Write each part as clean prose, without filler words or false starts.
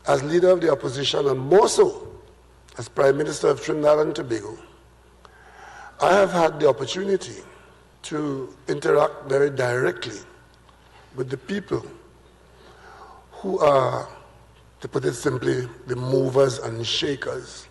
as leader of the opposition, and more so as Prime Minister of Trinidad and Tobago, I have had the opportunity to interact very directly with the people who are, to put it simply, the movers and shakers.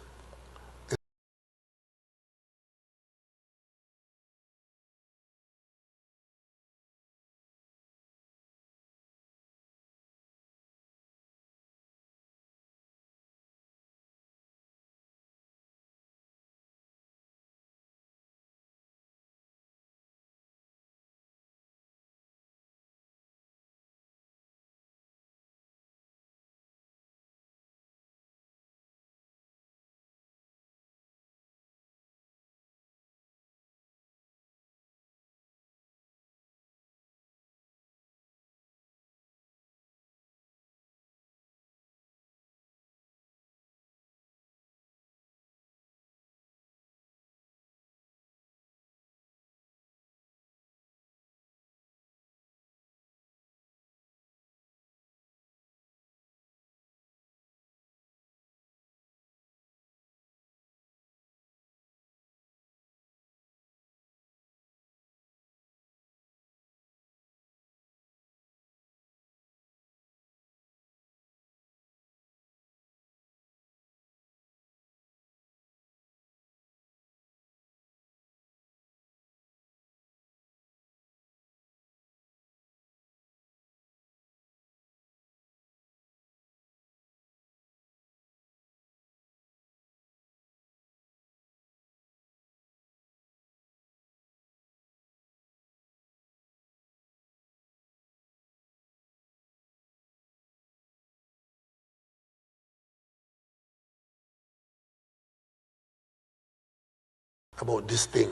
About this thing.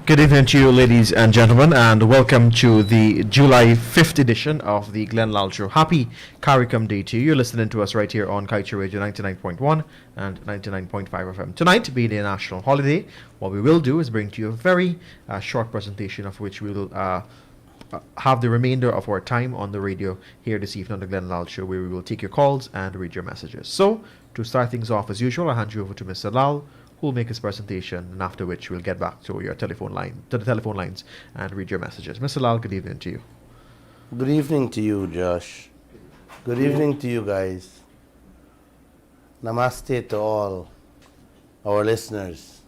Good evening to you, ladies and gentlemen, and welcome to the July 5th edition of the Lall Show. Happy CARICOM Day to you. You're listening to us right here on Kaieteur Radio 99.1 and 99.5 FM. Tonight, being a national holiday, what we will do is bring to you a very short presentation of which we will have the remainder of our time on the radio here this evening on the Lall Show, where we will take your calls and read your messages. So, to start things off as usual, I'll hand you over to Mr. Lall, who will make his presentation, and after which we'll get back to the telephone lines and read your messages. Mr. Lall, good evening to you. Good evening to you, Josh. Good evening to you guys. Namaste to all our listeners.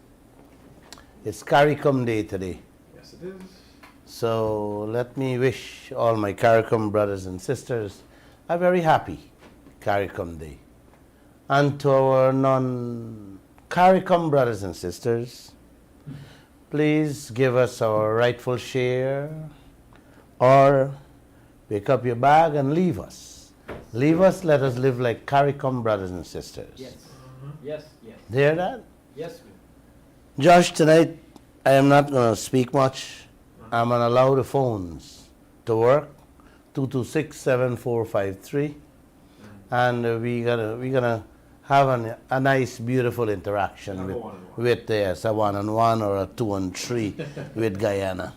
It's CARICOM Day today. Yes, it is. So let me wish all my CARICOM brothers and sisters a very happy CARICOM Day. And to our non-CARICOM brothers and sisters, please give us our rightful share, or pick up your bag and leave us. Leave us, let us live like CARICOM brothers and sisters. Yes. Yes, yes. Hear that? Yes. Josh, tonight I am not going to speak much. I'm going to allow the phones to work, 226-7453, and we're gonna have a nice, beautiful interaction with a one-on-one or a two-on-three with Guyana.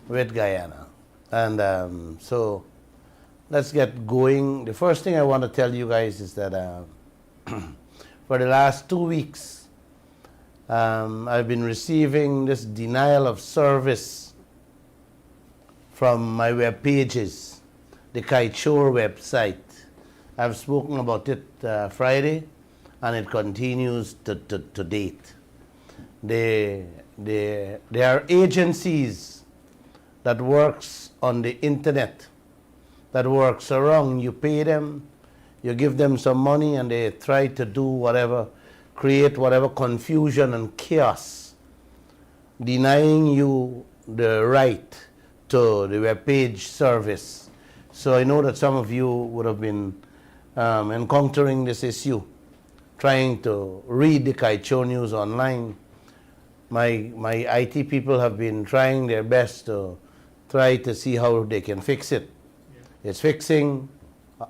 With Guyana. And so let's get going. The first thing I want to tell you guys is that for the last 2 weeks, I've been receiving this denial of service from my web pages, the Kaieteur website. I've spoken about it Friday, and it continues to date. There are agencies that works on the internet, that works around. You pay them, you give them some money, and they try to do whatever, create whatever confusion and chaos, denying you the right to the web page service. So I know that some of you would have been encountering this issue, trying to read the Kaieteur news online. My IT people have been trying their best to try to see how they can fix it. Yeah. It's fixing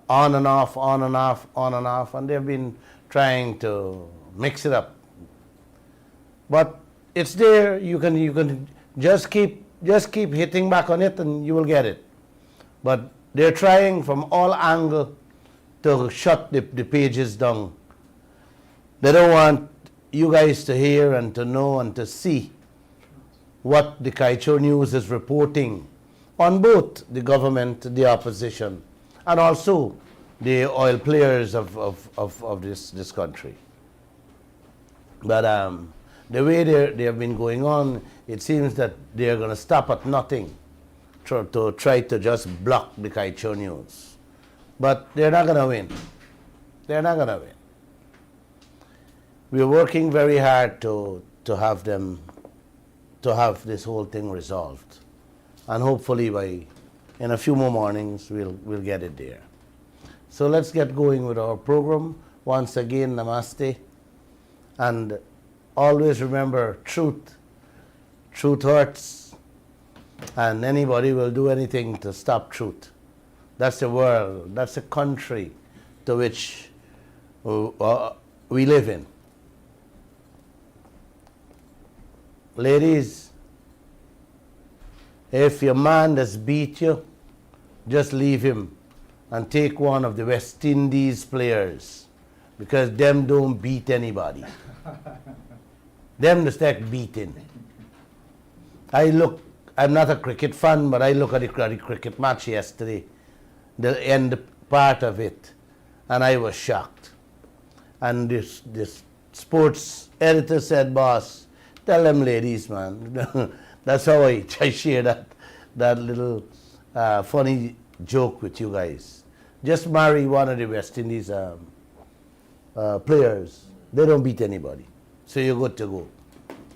on and off, on and off, on and off, and they've been trying to mix it up. But it's there. You can just keep hitting back on it, and you will get it. But they're trying from all angles to shut the pages down. They don't want you guys to hear and to know and to see what the Kaieteur News is reporting on both the government, the opposition, and also the oil players of this country. But the way they have been going on, it seems that they are going to stop at nothing to try to just block the Kaieteur News. But they're not going to win. They're not going to win. We're working very hard to have this whole thing resolved. And hopefully in a few more mornings, we'll get it there. So let's get going with our program. Once again, namaste. And always remember, truth hurts. And anybody will do anything to stop truth. That's the world, that's the country to which we live in. Ladies, if your man has beat you, just leave him and take one of the West Indies players, because them don't beat anybody. Them just take beating. I'm not a cricket fan, but I look at the cricket match yesterday, the end part of it, and I was shocked. And this sports editor said, boss, tell them ladies, man. That's how I share that little funny joke with you guys. Just marry one of the West Indies players. They don't beat anybody. So you're good to go.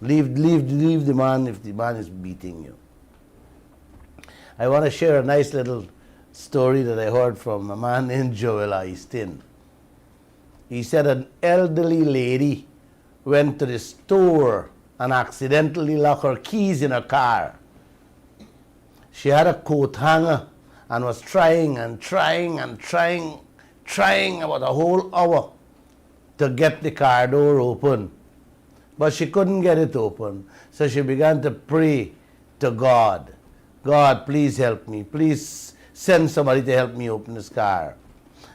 Leave the man if the man is beating you. I want to share a nice little story that I heard from a man named Joel Easton. He said an elderly lady went to the store and accidentally locked her keys in her car. She had a coat hanger and was trying about a whole hour to get the car door open. But she couldn't get it open. So she began to pray to God. God, please help me. Please send somebody to help me open this car.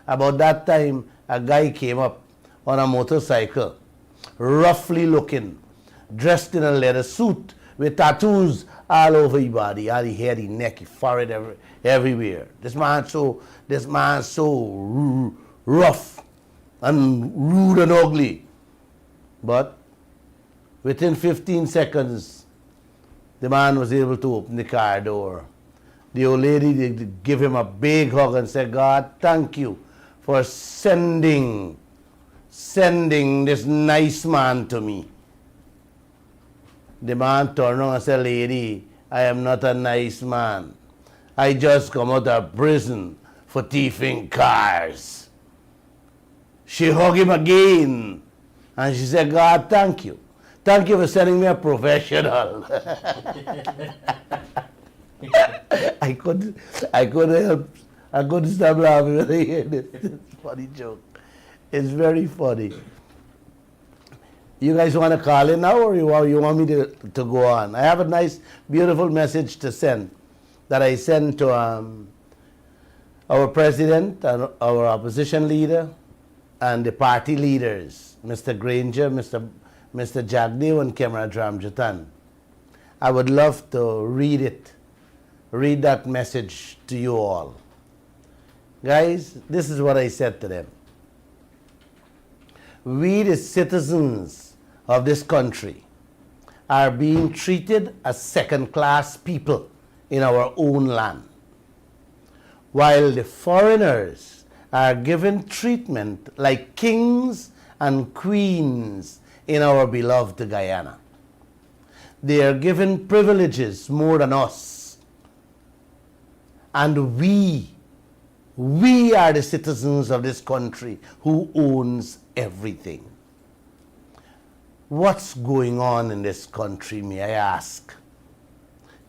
About that time, a guy came up on a motorcycle, roughly looking, dressed in a leather suit with tattoos all over his body, all his head, his neck, his forehead, everywhere. This man so rough and rude and ugly. But within 15 seconds, the man was able to open the car door. The old lady did give him a big hug and said, God, thank you for sending this nice man to me. The man turned around and said, lady, I am not a nice man. I just come out of prison for thieving cars. She hugged him again and she said, God, thank you. Thank you for sending me a professional. I couldn't stop laughing when I heard this funny joke. It's very funny. You guys want to call in now, or you want me to go on? I have a nice, beautiful message to send that I sent to our president and our opposition leader and the party leaders, Mr. Granger, Mr. Jagdev and Kemra Dramjatan. I would love to read that message to you all. Guys, this is what I said to them. We, the citizens of this country, are being treated as second-class people in our own land, while the foreigners are given treatment like kings and queens in our beloved Guyana. They are given privileges more than us. And we are the citizens of this country who owns everything. What's going on in this country, may I ask?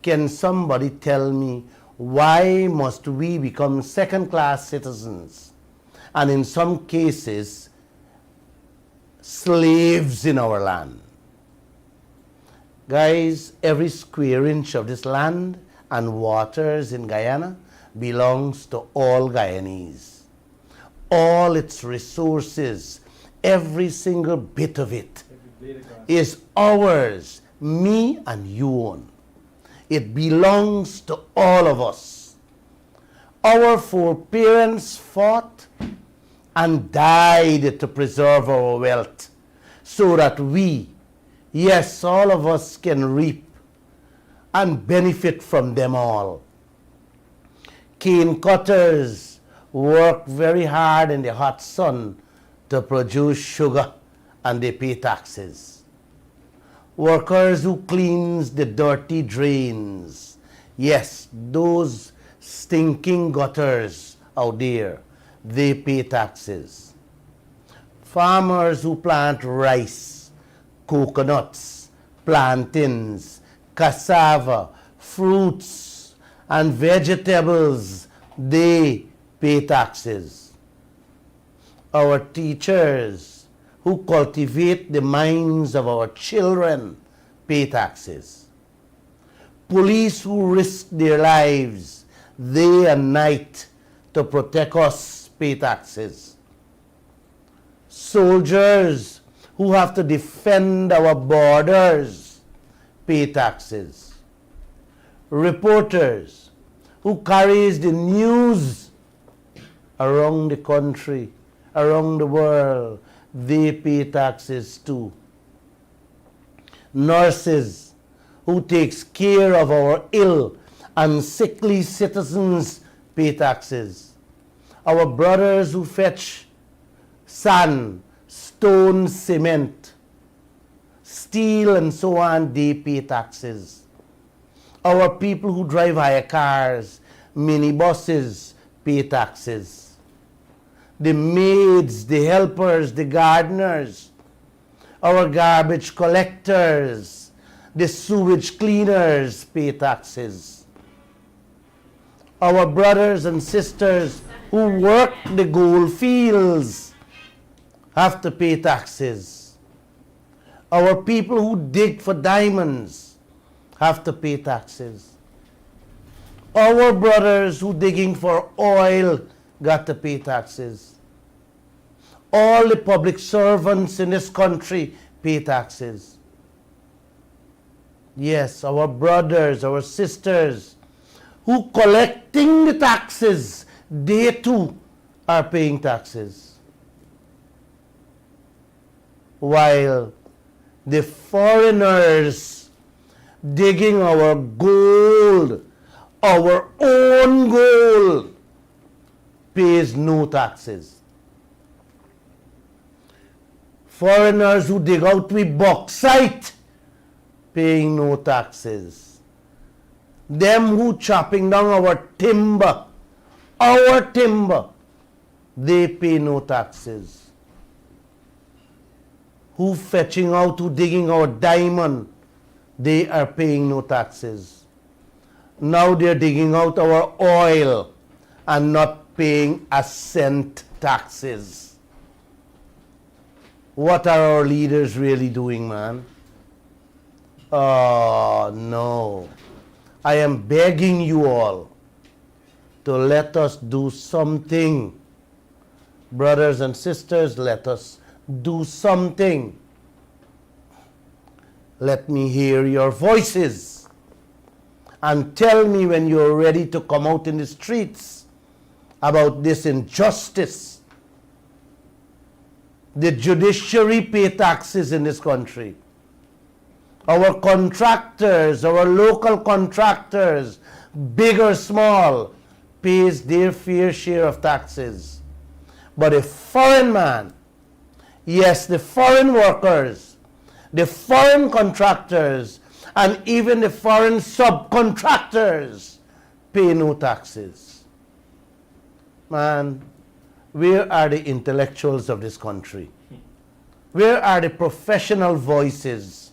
Can somebody tell me why must we become second-class citizens and in some cases slaves in our land? Guys, every square inch of this land and waters in Guyana belongs to all Guyanese. All its resources, every single bit of it is ours, me and you own. It belongs to all of us. Our foreparents fought and died to preserve our wealth so that we, yes, all of us can reap and benefit from them all. Cane cutters work very hard in the hot sun to produce sugar and they pay taxes. Workers who cleans the dirty drains, yes, those stinking gutters out there, they pay taxes. Farmers who plant rice, coconuts, plantains, cassava, fruits, and vegetables, they pay taxes. Our teachers who cultivate the minds of our children pay taxes. Police who risk their lives day and night to protect us pay taxes. Soldiers who have to defend our borders pay taxes. Reporters who carries the news around the country, around the world, they pay taxes too. Nurses who takes care of our ill and sickly citizens pay taxes. Our brothers who fetch sand, stone, cement, steel and so on, they pay taxes. Our people who drive hire cars, minibuses, pay taxes. The maids, the helpers, the gardeners, our garbage collectors, the sewage cleaners pay taxes. Our brothers and sisters who work the gold fields have to pay taxes. Our people who dig for diamonds have to pay taxes. Our brothers who digging for oil got to pay taxes. All the public servants in this country pay taxes. Yes, our brothers, our sisters who collecting the taxes, they too are paying taxes. While the foreigners digging our gold, our own gold, pays no taxes. Foreigners who dig out with bauxite, paying no taxes. Them who chopping down our timber, they pay no taxes. Who fetching out, who digging our diamond, they are paying no taxes. Now they're digging out our oil and not paying a cent taxes. What are our leaders really doing, man? Oh, no. I am begging you all to let us do something. Brothers and sisters, let us do something. Let me hear your voices and tell me when you're ready to come out in the streets about this injustice. The judiciary pay taxes in this country. Our contractors, our local contractors, big or small, pays their fair share of taxes. But a foreign man, yes, the foreign workers, the foreign contractors, and even the foreign subcontractors pay no taxes. Man, where are the intellectuals of this country? Where are the professional voices?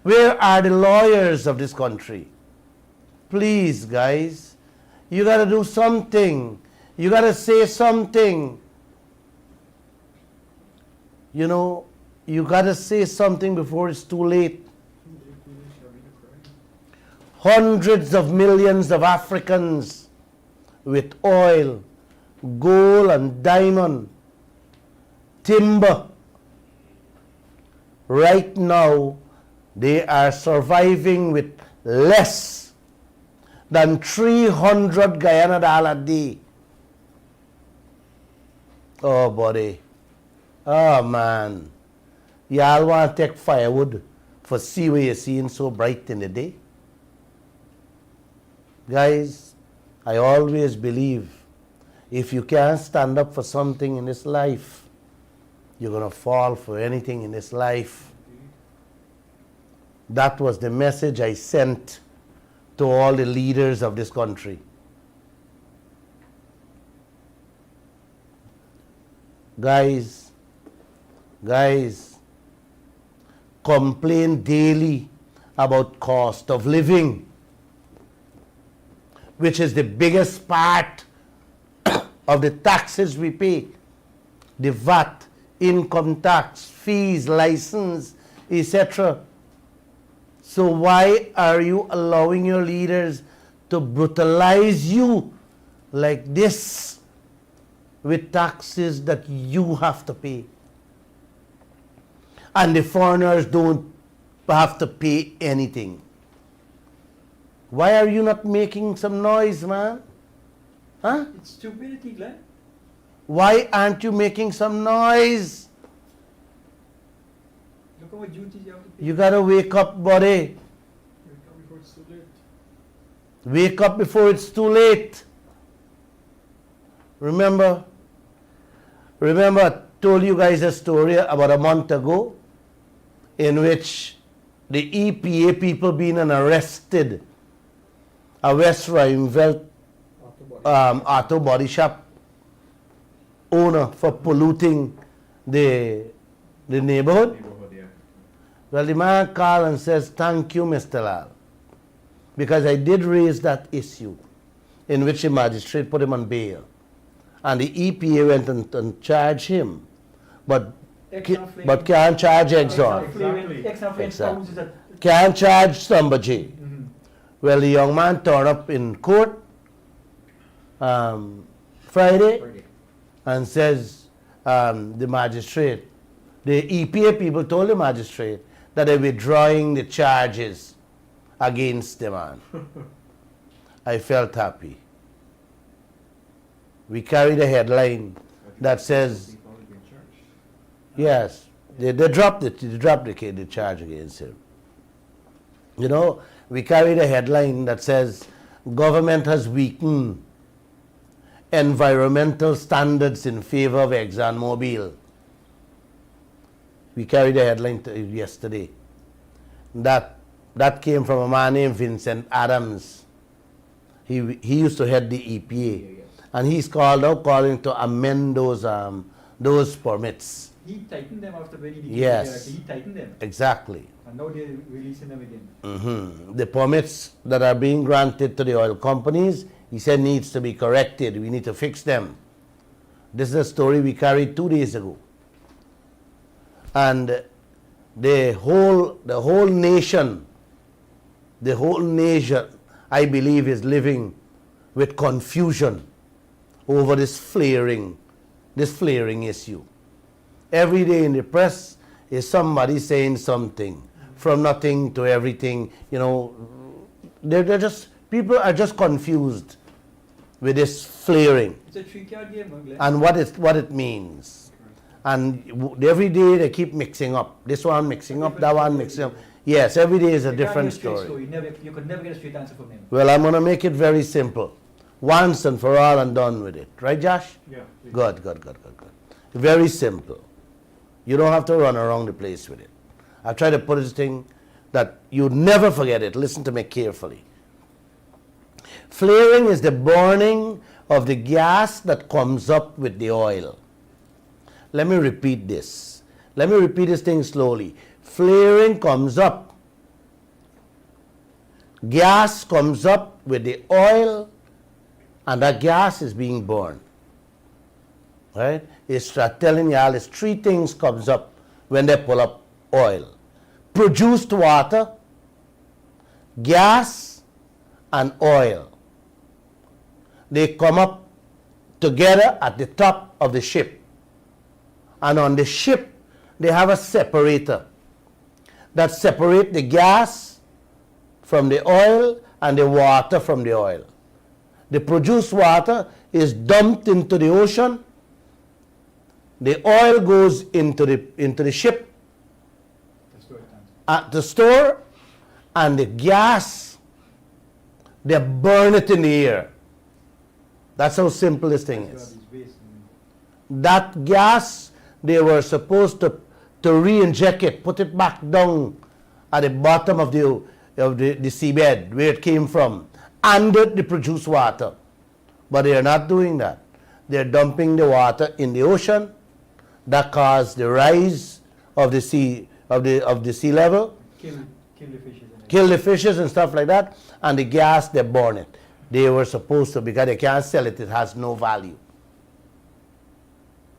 Where are the lawyers of this country? Please, guys, you got to do something. You got to say something. You know, you got to say something before it's too late. hundreds of millions of Africans with oil, gold and diamond, timber. Right now, they are surviving with less than 300 Guyana dollars a day. Oh, buddy. Oh, man. Y'all want to take firewood for see where you're seeing so bright in the day? Guys, I always believe if you can't stand up for something in this life, you're going to fall for anything in this life. That was the message I sent to all the leaders of this country. Guys, complain daily about cost of living, which is the biggest part of the taxes we pay. The VAT, income tax, fees, license, etc. So why are you allowing your leaders to brutalize you like this with taxes that you have to pay? And the foreigners don't have to pay anything. Why are you not making some noise, man? Huh? It's stupidity, Glenn. Why aren't you making some noise? Look at what duties you have to pay. You gotta wake up, buddy. Before it's too late. Wake up before it's too late. Remember, I told you guys a story about a month ago in which the EPA people being arrested a West Rheinveld auto body shop owner for polluting the neighborhood. Well, the man called and says, thank you, Mr. Lall, because I did raise that issue in which the magistrate put him on bail. And the EPA went and charged him, but can't charge Exxon. Exactly. Can't charge somebody. Well, the young man turned up in court Friday and says the magistrate, the EPA people told the magistrate that they're withdrawing the charges against the man. I felt happy. We carried a headline that says, yes, they dropped the charge against him. You know, we carried a headline that says, government has weakened environmental standards in favor of ExxonMobil. We carried a headline yesterday. That came from a man named Vincent Adams. He used to head the EPA. And he's calling to amend those permits. He tightened them after when he became Yes. director. He tightened them. Exactly. And now they're releasing them again. The permits that are being granted to the oil companies, he said, needs to be corrected. We need to fix them. This is a story we carried 2 days ago. And the whole nation, I believe, is living with confusion over this flaring issue. Every day in the press is somebody saying something, from nothing to everything. You know, people are just confused with this flaring It's a three-card game, Glenn. and what it means. And every day they keep mixing up. This one mixing up, that one mixing up. Yes, every day is a You can't different get a straight story. You could never get a straight answer from him. Well, I'm going to make it very simple. Once and for all and done with it. Right, Josh? Yeah. Good. Very simple. You don't have to run around the place with it. I try to put this thing that you never forget it. Listen to me carefully. Flaring is the burning of the gas that comes up with the oil. Let me repeat this. Let me repeat this thing slowly. Flaring comes up. Gas comes up with the oil, and that gas is being burned. Right? It's telling y'all it's three things comes up when they pull up oil. Produced water, gas, and oil. They come up together at the top of the ship. And on the ship, they have a separator that separates the gas from the oil and the water from the oil. The produced water is dumped into the ocean. The oil goes into the ship to store, and the gas, they burn it in the air. That's how simple this thing is. That gas, they were supposed to re-inject it, put it back down at the bottom of the seabed where it came from, under the produced water. But they are not doing that. They're dumping the water in the ocean. That caused the rise of the sea level, kill the fishes and stuff like that, and the gas, they burn it. They were supposed to, because they can't sell it, it has no value.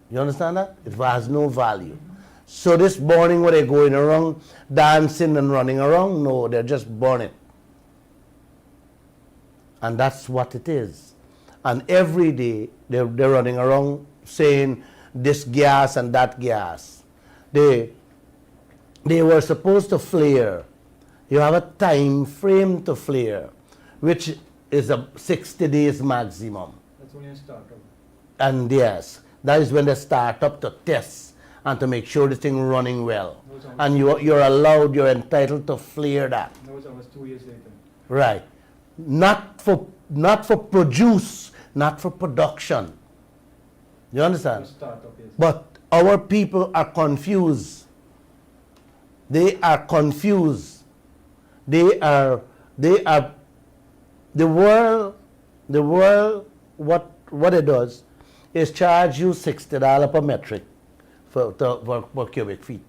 You understand that? It has no value. So this burning, where they're going around, dancing and running around, no, they're just burning. And that's what it is. And every day, they're running around saying this gas and that gas. They were supposed to flare. You have a time frame to flare, which is a 60 days maximum. That's only a startup. And yes, that is when they start up to test and to make sure the thing running well. And you're allowed, you're entitled to flare that. That was almost 2 years later. Right. Not for produce, not for production. You understand? Startup, yes. But our people are confused. They are confused. The world, what it does is charge you $60 per metric for cubic feet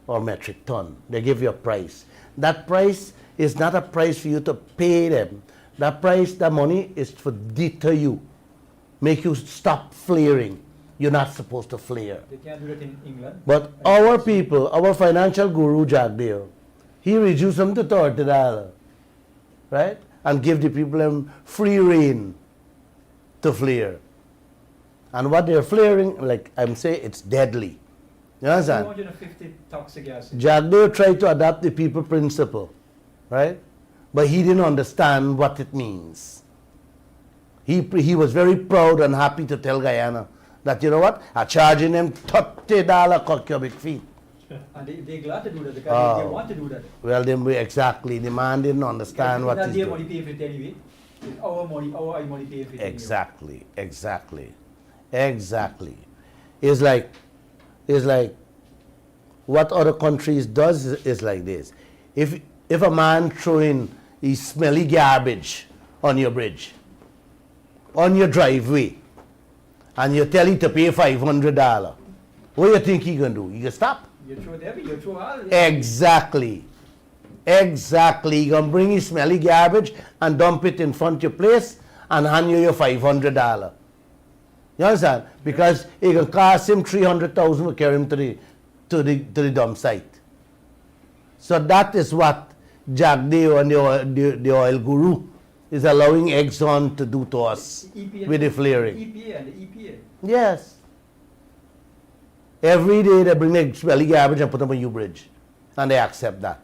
or metric ton. They give you a price. That price is not a price for you to pay them. That price, that money is for deter you, make you stop flaring. You're not supposed to flare. They can't do that in England. But our people, our financial guru Jack Dale, he reduced them to $30, right? And give the people them free rein to flare. And what they're flaring, like I'm saying, it's deadly. You understand? 250 toxic acid. Jack Dale tried to adapt the people principle, right? But he didn't understand what it means. He was very proud and happy to tell Guyana that, you know what, I'm charging them $30 per cubic feet. And they're glad to do that because they want to do that. Well, then exactly, the man didn't understand what he's their doing. money paying for it anyway. It's our money, our money paying for it. Exactly. It's like what other countries does is like this. If a man throwing his smelly garbage on your bridge, on your driveway, and you tell him to pay $500, what do you think he gonna do? He gonna stop? You throw it every, you throw all. Exactly. He gonna bring his smelly garbage and dump it in front of your place and hand you your $500. You understand? Because it can cost him $300,000 to carry him to the dump site. So that is what Jack Deo and the oil guru is allowing Exxon to do to us with the flaring. EPA and the EPA. Yes. Every day they bring the smelly garbage and put them on your bridge. And they accept that.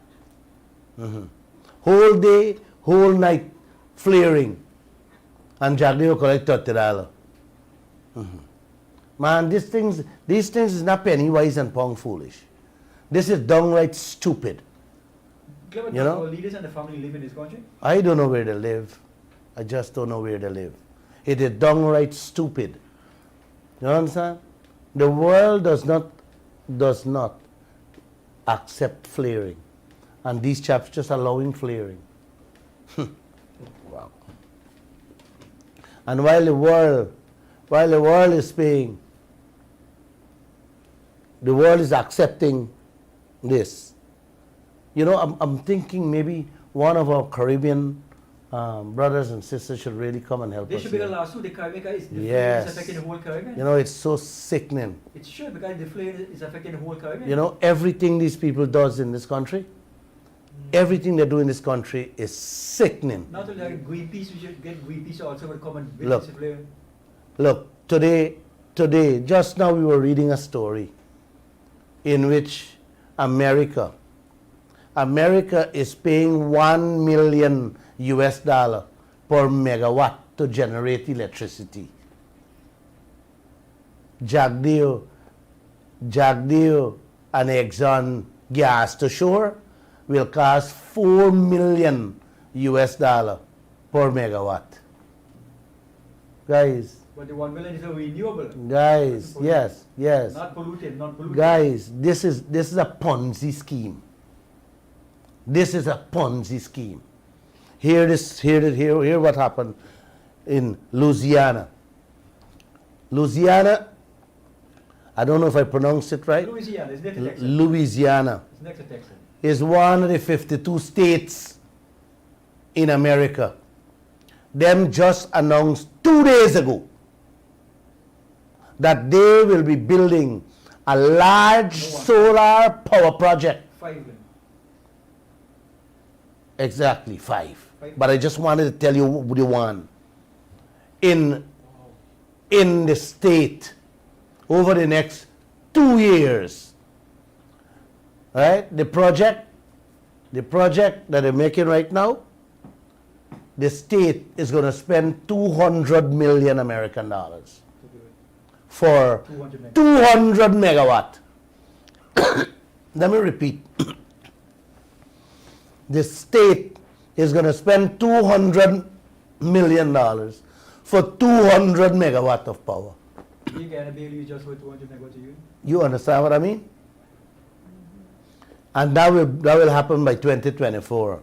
Whole day, whole night flaring. And Jack Deo collect $30. Man, these things is not penny wise and pound foolish. This is downright stupid. You know? Our leaders and the family live in this country. I don't know where they live. I just don't know where they live. It is downright stupid. You understand? The world does not accept flaring. And these chaps just allowing flaring. Wow. And while the world is paying, the world is accepting this. You know, I'm thinking maybe one of our Caribbean brothers and sisters should really come and help They us. should be here. the last two. The Caribbean is Yes. affecting the whole Caribbean. You know, it's so sickening. It should because the flare is affecting the whole Caribbean. You know, everything these people does in this country, Everything they do in this country is sickening. Not only like Greenpeace, we should get Greenpeace also will come and Look. discipline. Look, today, just now we were reading a story in which America is paying $1 million per megawatt to generate electricity. Jagdeo and Exxon gas to shore will cost $4 million per megawatt. Guys, But the 1 million is a renewable. guys, yes. Not polluted, not polluted. Guys, this is a Ponzi scheme. This is a Ponzi scheme. Here what happened in Louisiana. Louisiana, I don't know if I pronounced it right. Louisiana, it's next to Texas. Louisiana It's next to Texas. is one of the 52 states in America. Them just announced 2 days ago that they will be building a large solar power project. 5 million. Exactly, 5. But I just wanted to tell you the one. In the state, over the next 2 years, right? The project that they're making right now, the state is going to spend 200 million American dollars To do it. for 200 200 megawatt. Let me repeat. The state is going to spend $200 million for 200 megawatt of power. You can barely just for 200 megawatt to you. You understand what I mean? And that will happen by 2024.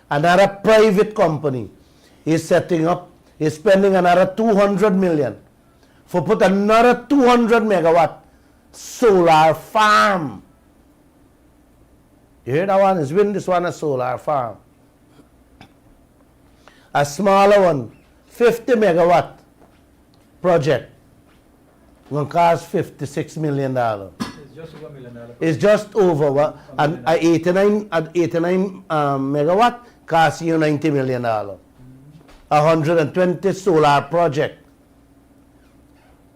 Another private company is spending another 200 million for put another 200 megawatt solar farm. You hear that one? Is when this one a solar farm. A smaller one, 50 megawatt project, will cost $56 million. It's just over $1 million. It's just over what? And 89 megawatt costs you $90 million. 120 solar project.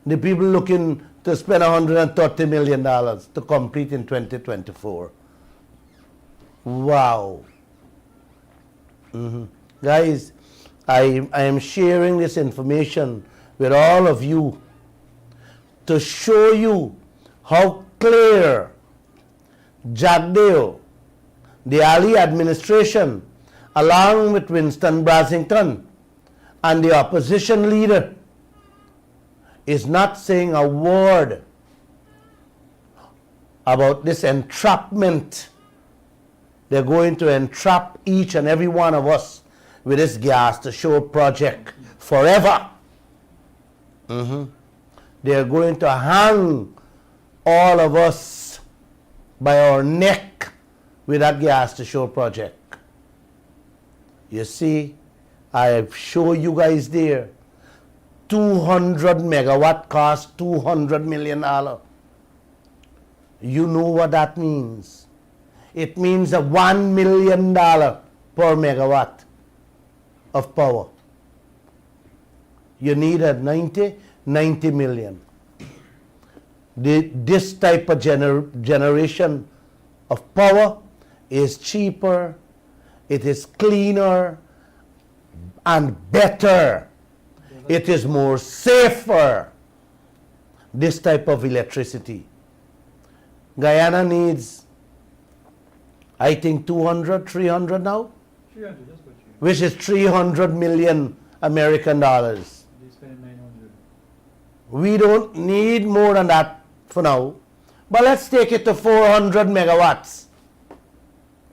The people looking to spend $130 million to complete in 2024. Wow. Guys, I am sharing this information with all of you to show you how clear Jagdeo, the Ali administration, along with Winston Brasington and the opposition leader, is not saying a word about this entrapment. They're going to entrap each and every one of us with this gas to shore project forever. They're going to hang all of us by our neck with that gas to shore project. You see, I show you guys there. 200 megawatt costs $200 million. You know what that means. It means a $1 million per megawatt of power. You need a 90 million. This type of generation of power is cheaper, it is cleaner and better. It is more safer, this type of electricity. Guyana needs, I think, 200, 300 now, 300, just for you. which is 300 million American dollars. They spend 900. We don't need more than that for now, but let's take it to 400 megawatts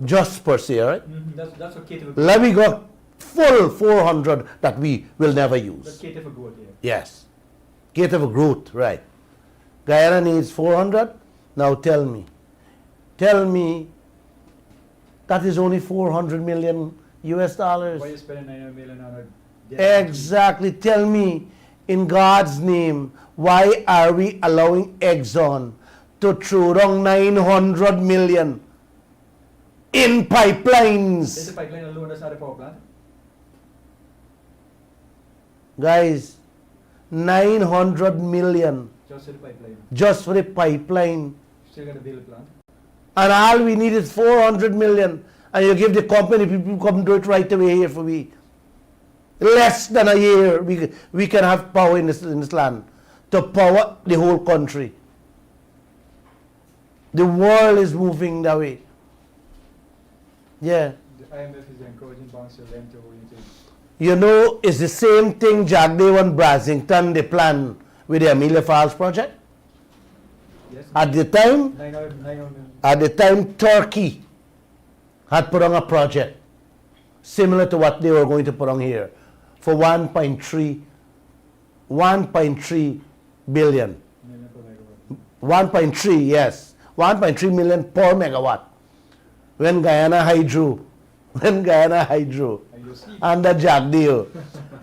just per se, right? That's okay to Let me go full 400 that we will never That's use. cater for growth, yeah. Yes. Kaieteur for growth, right. Guyana needs 400. Now tell me, that is only 400 million US dollars. Why you spending 900 million on a Exactly. Tell me, in God's name, why are we allowing Exxon to throw down 900 million in There's pipelines. a pipeline alone, that's not a power plant. Guys, 900 million Just for the pipeline. just for the pipeline. Still got to build a plant. And all we need is 400 million. And you give the company people come do it right away here for me. Less than a year, we can have power in this land to power the whole country. The world is moving that way. Yeah. The IMF is encouraging banks to lend to oriented. You know, it's the same thing Jagdev and Brasington, they plan with the Amelia Falls project. Yes. At the time, 900. Turkey had put on a project similar to what they were going to put on here for 1.3 billion. 1.3, yes. 1.3 million per megawatt. When Guyana Hydro And you see, under Jagdev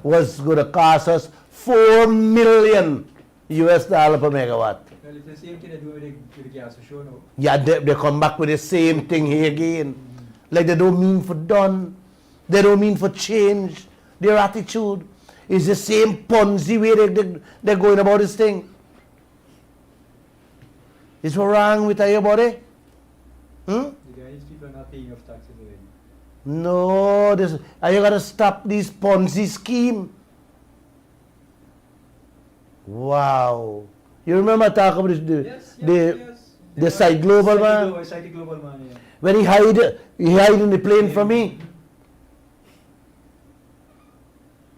was going to cost us $4 million US dollar per megawatt. well, it's the same thing they do with the gas for sure now. Yeah, they come back with the same thing here again. Like they don't mean for done. They don't mean for change. Their attitude is the same Ponzi way they're going about this thing. Is what wrong with everybody? The Guyanese people are not paying enough taxes already. No, are you gonna stop this Ponzi scheme? Wow. You remember talking about this, Yes, the Site Global man? Site Global man, yeah. When he hide in the plane from me.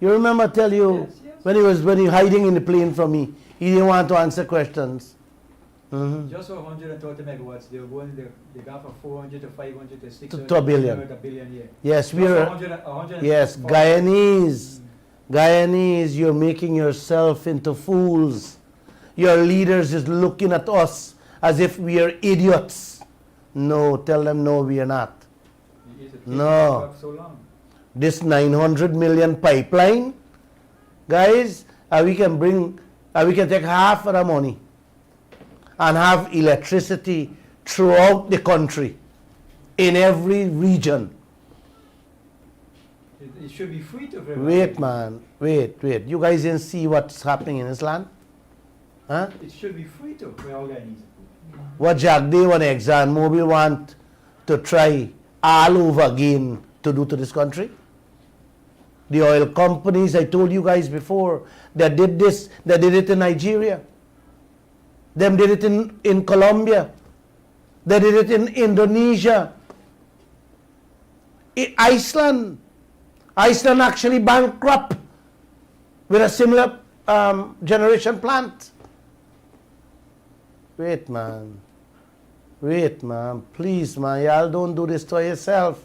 You remember I tell you Yes. when he hiding in the plane from me, he didn't want to answer questions. Mhm. Just for 130 megawatts, they were going, they got from 400 to 500 to 600 To a billion. A billion, yeah. Yes, Just we are. 100, Yes, Guyanese, you're making yourself into fools. Your leaders is looking at us as if we are idiots. No, tell them no, we are not. No. So long. This 900 million pipeline, guys, we can take half of the money and have electricity throughout the country, in every region. It should be free to everyone. Wait, man, wait. You guys didn't see what's happening in this land? Huh? It should be free to for all Guyanese. What Jagdev and ExxonMobil want to try all over again to do to this country? The oil companies, I told you guys before, that did this, that did it in Nigeria. Them did it in Colombia. They did it in Indonesia. Iceland actually bankrupt with a similar generation plant. Wait, man. Please, man. Y'all don't do this to yourself.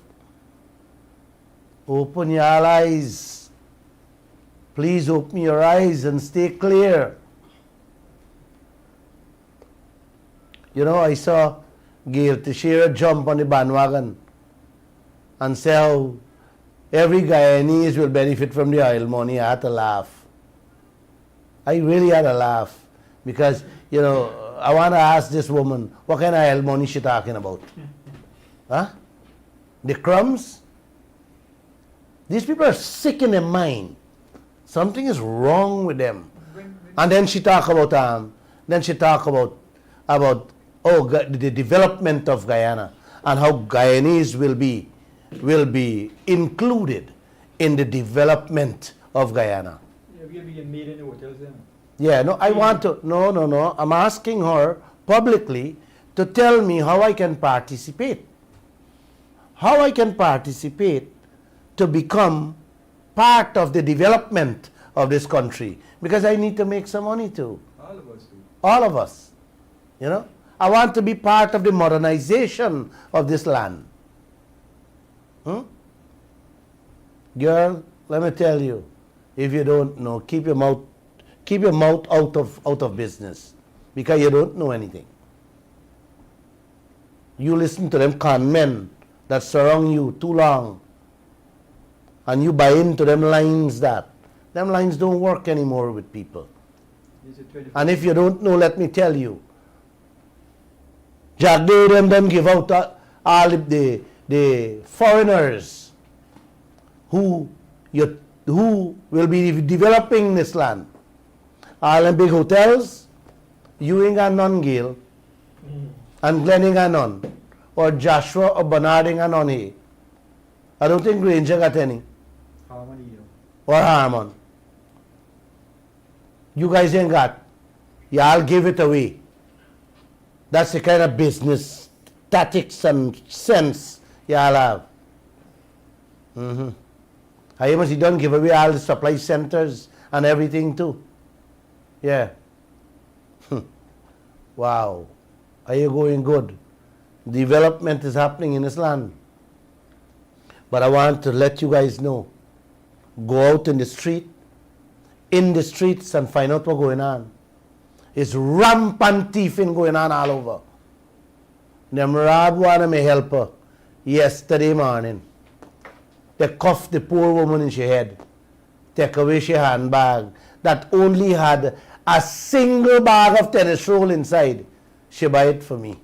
Open your eyes. Please open your eyes and stay clear. You know, I saw Gail Teixeira jump on the bandwagon and say how every Guyanese will benefit from the oil money. I had to laugh. I really had to laugh because, you know, I want to ask this woman, what kind of oil money she talking about? Huh? The crumbs? These people are sick in their mind. Something is wrong with them. And then she talk about the development of Guyana and how Guyanese will be included in the development of Guyana. Yeah, we'll be made in the hotels then. Yeah, no, I want to, no. I'm asking her publicly to tell me how I can participate. How I can participate to become part of the development of this country. Because I need to make some money too. All of us do. All of us. You know? I want to be part of the modernization of this land. Girl, let me tell you, if you don't know, keep your mouth out of business, because you don't know anything. You listen to them con men that surround you too long, and you buy into them lines them lines don't work anymore with people. This is 24. And if you don't know, let me tell you, Jagdev them give out all the the foreigners who will be developing this land. All them big hotels, Ewing and Nungale, and Glenning and none, or Joshua or Bernarding and none here. I don't think Granger got any, Harmony, you know. or Harmon. You guys ain't got. Y'all give it away. That's the kind of business tactics and sense y'all have. I must done give away all the supply centers and everything too. Yeah. Wow. Are you going good? Development is happening in this land. But I want to let you guys know. Go out in the streets and find out what's going on. It's rampant thieving going on all over. Them robbed one of my helper yesterday morning. They cuffed the poor woman in her head. Take away her handbag that only had a single bag of tennis roll inside. She buy it for me.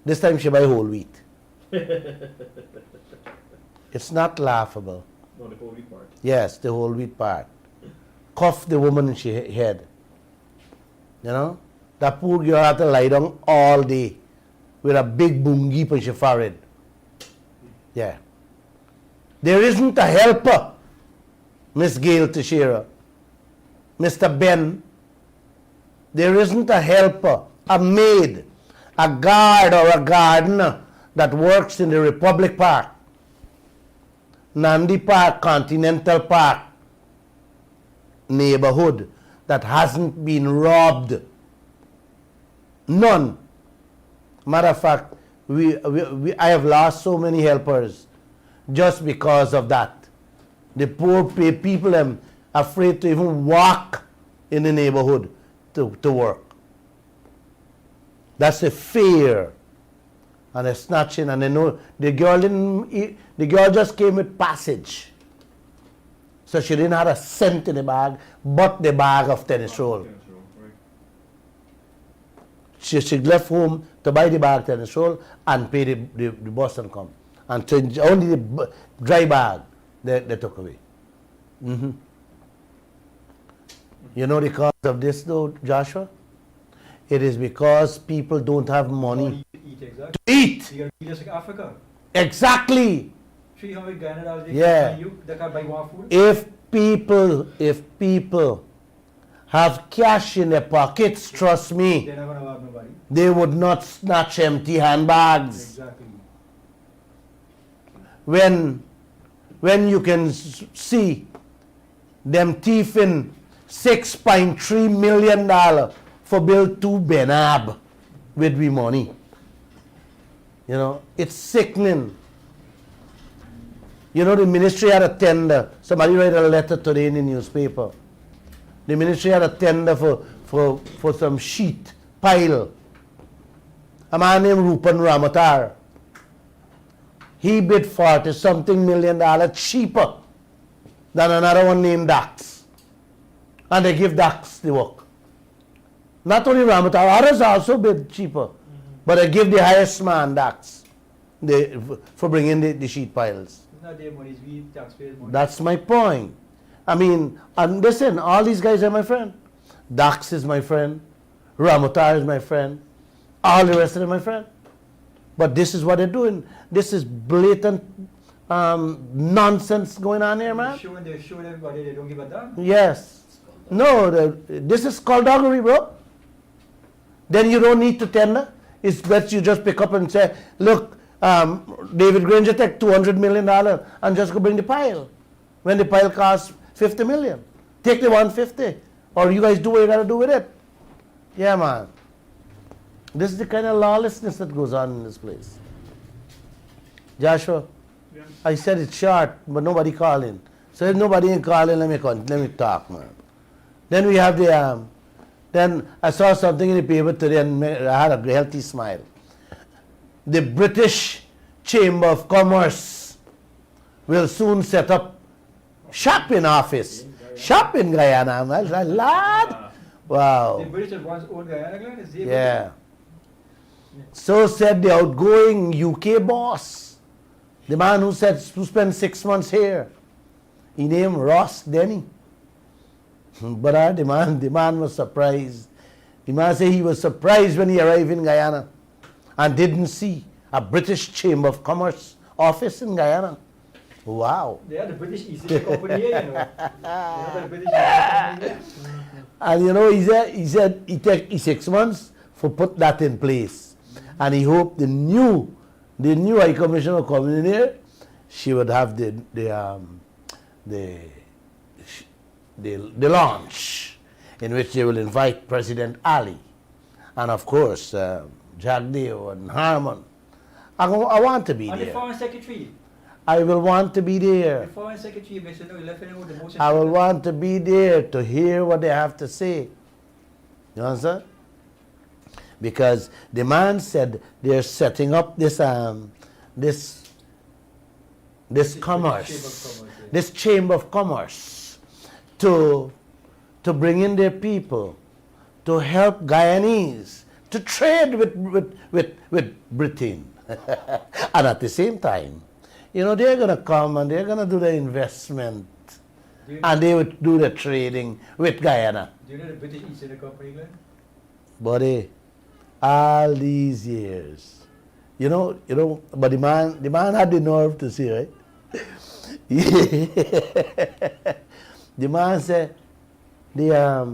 This time she buy whole wheat. It's not laughable. No, the whole wheat part. Yes, the whole wheat part. Cuff the woman in her head. You know? That poor girl had to lie down all day with a big bungie on her forehead. Yeah. There isn't a helper, Miss Gail Teixeira, Mr. Ben. There isn't a helper, a maid, a guard or a gardener that works in the Republic Park, Nandi Park, Continental Park neighborhood that hasn't been robbed. None. Matter of fact, I have lost so many helpers just because of that. The poor people are afraid to even walk in the neighborhood to work. That's a fear. And they're snatching, and they know the girl just came with passage. So she didn't have a cent in the bag, but the bag of tennis roll. She left home to buy the bag of tennis roll and pay the bus and come. And only the dry bag they took away. You know the cause of this though, Joshua? It is because people don't have money Exactly. to eat. You gotta be just like Africa. Exactly. 300 Ghana they Yeah. can buy you, they can buy one food. If people have cash in their pockets, trust me, They're not gonna rob nobody. they would not snatch empty handbags. Exactly. When you can see them thieving $6.3 million for build 2 Benab with we money. You know, it's sickening. You know, the ministry had a tender. Somebody wrote a letter today in the newspaper. The ministry had a tender for some sheet, pile. A man named Rupan Ramatar. He bid $40-something million cheaper than another one named Dax. And they give Dax the work. Not only Ramatar, others also bid cheaper. But they give the highest man Dax for bringing the sheet piles. It's not their money, it's we taxpayers' money. That's my point. I mean, and listen, all these guys are my friend. Dax is my friend. Ramatar is my friend. All the rest of them are my friend. But this is what they're doing. This is blatant nonsense going on here, man. They're showing everybody they don't give a damn. Yes. No, this is skullduggery, bro. Then you don't need to tender. It's better you just pick up and say, look, David Granger take $200 million and just go bring the pile. When the pile costs $50 million. Take the $150. Or you guys do what you got to do with it. Yeah, man. This is the kind of lawlessness that goes on in this place. Joshua, Yeah. I said it's short, but nobody calling. So if nobody ain't calling, let me talk, man. Then we have the, then I saw something in the paper today and I had a healthy smile. The British Chamber of Commerce will soon set up shopping office. Shopping Guyana, man. Lad. Wow. The British have once owned Guyana, is they Yeah. So said the outgoing UK boss The man who spent 6 months here, he named Ross Denny. But the man was surprised. The man said he was surprised when he arrived in Guyana and didn't see a British Chamber of Commerce office in Guyana. Wow. They are the British East India Company here, you know. They are the British East India Company here. And you know, he said it take 6 months for put that in place. And he hoped the new High Commissioner coming in here, she would have the launch in which they will invite President Ali and of course Jack Deo and Harmon. I want to be And there. the Foreign Secretary. I will want to be there. The Foreign Secretary, Mr. No, left with the most I will important- want to be there to hear what they have to say. You understand? Because the man said they're setting up this commerce, this Chamber of Commerce, to bring in their people, to help Guyanese to trade with Britain, and at the same time, you know, they're gonna come and they're gonna do the investment, Do you know, and they would do the trading with Guyana. do you know the British East India Company, Glenn? Buddy, all these years, you know, but the man had the nerve to say, right? The man said, the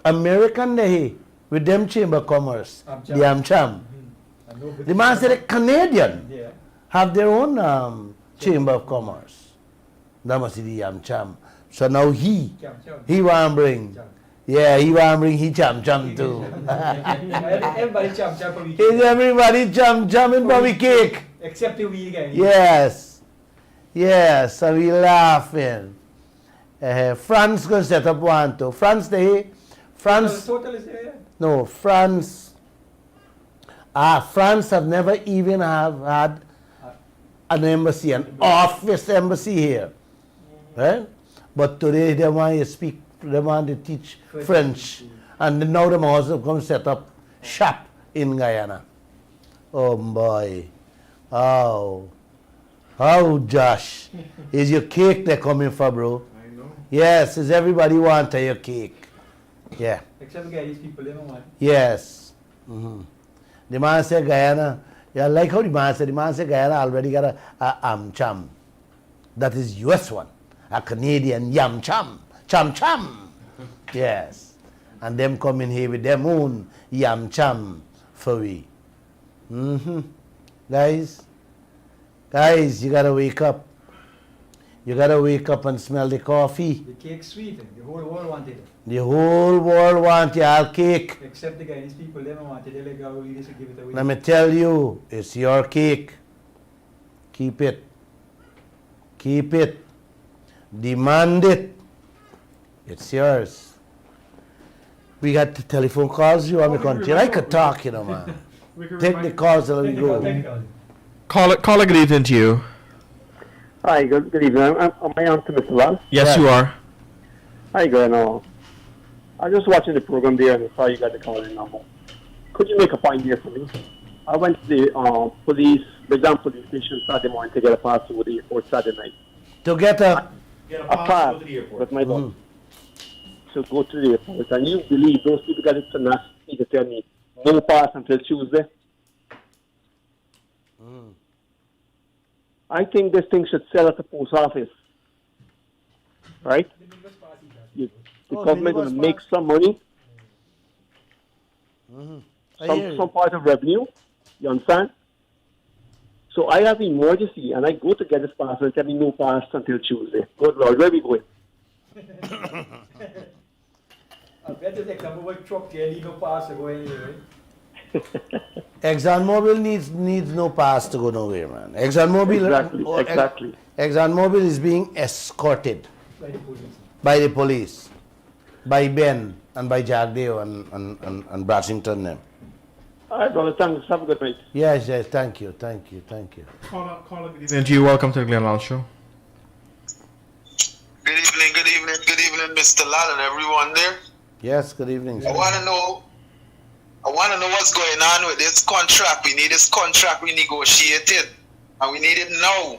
American they with them Chamber of Commerce, AmCham. the AmCham. And no The British man said the Canadian Yeah. have their own Chamber of Commerce. That must be the AmCham. So now he want to bring. Cham. Yeah, he want to bring he cham too. Everybody cham for we Is everybody jamming for we cake? except the we again. Yes. Yes, so we laughing. France going to set up one too. France Total is there. no, France have never even have had an embassy, an office embassy here. Right? But today they want to speak, they want to teach French. And now they also come set up shop in Guyana. Oh boy. Oh, Josh. Is your cake they're coming for, bro? I know. Yes, is everybody want your cake? Yeah. Except the Guyanese people, they don't want. Yes. The man said Guyana, yeah, like how the man said Guyana already got a AmCham. That is US one. A Canadian yam cham. Cham cham. Yes. And them coming here with them own yam cham for we. Guys, you gotta wake up. You gotta wake up and smell the coffee. The cake's sweet. The whole world wanted it. The whole world want your cake. Except the Guyanese people, they don't want it. They're like, oh, we just give it away. Let me tell you, it's your cake. Keep it. Keep it. Demand it. It's yours. We got the telephone calls. You want me to continue? I could talk, you know, man. Take the calls and let me go. Call a good evening to you. Hi, good evening. Am I on to Mr. Lall? Yes, Yeah. you are. Hi, good. I was just watching the program there and I saw you got the calling number. Could you make a point here for me? I went to the the Grand Police Station Saturday morning to get a pass over the airport Saturday night. To get a... A pass with my dog to go to the airport. And you believe those people got it tenacity to tell me no pass until Tuesday? I think this thing should sell at the post office. Right? The government will make some money, some part of revenue. You understand? So I have emergency and I go to get this pass and tell me no pass until Tuesday. Good Lord, where we going? I bet the example what truck there need no pass to go anywhere, right? ExxonMobil needs no pass to go nowhere, man. ExxonMobil... Exactly. ExxonMobil is being escorted By the police. by the police, by Ben and by Jagdeo and Brassington them. All right, brother, thanks. Have a good night. Yes, thank you. Call a good evening to you. Welcome to the Glenn Lall Show. Good evening, Mr. Lall and everyone there. Yes, good evening, sir. I want to know what's going on with this contract. We need this contract renegotiated. and we need it now.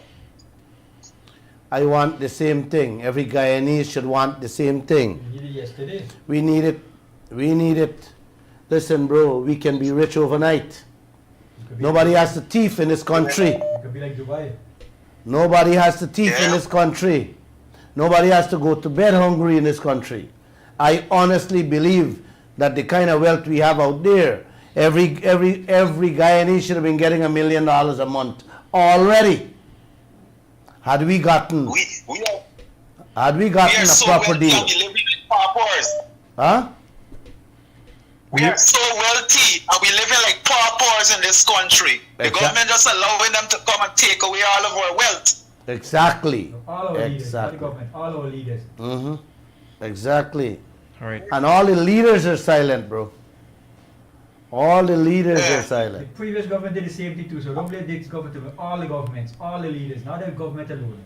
I want the same thing. Every Guyanese should want the same thing. We needed yesterday. We need it. We need it. Listen, bro, we can be rich overnight. It could be Nobody has to thief in this country. It could be like Dubai. Nobody has to thief in Yeah. this country. Nobody has to go to bed hungry in this country. I honestly believe that the kind of wealth we have out there, every Guyanese should have been getting $1 million a month already. Had we gotten We a are proper so wealthy deal. and we live in paupers. Huh? We are so wealthy and we live in like paupers in this country. The Exact- government just allowing them to come and take away all of our wealth. Exactly. All our leaders, not the Exactly. government, all our leaders. Mm-hmm. Exactly. All right. And all the leaders are silent, bro. All the leaders are The silent. previous government did the same thing too, so don't blame this government, all the governments, all the leaders, not the government alone.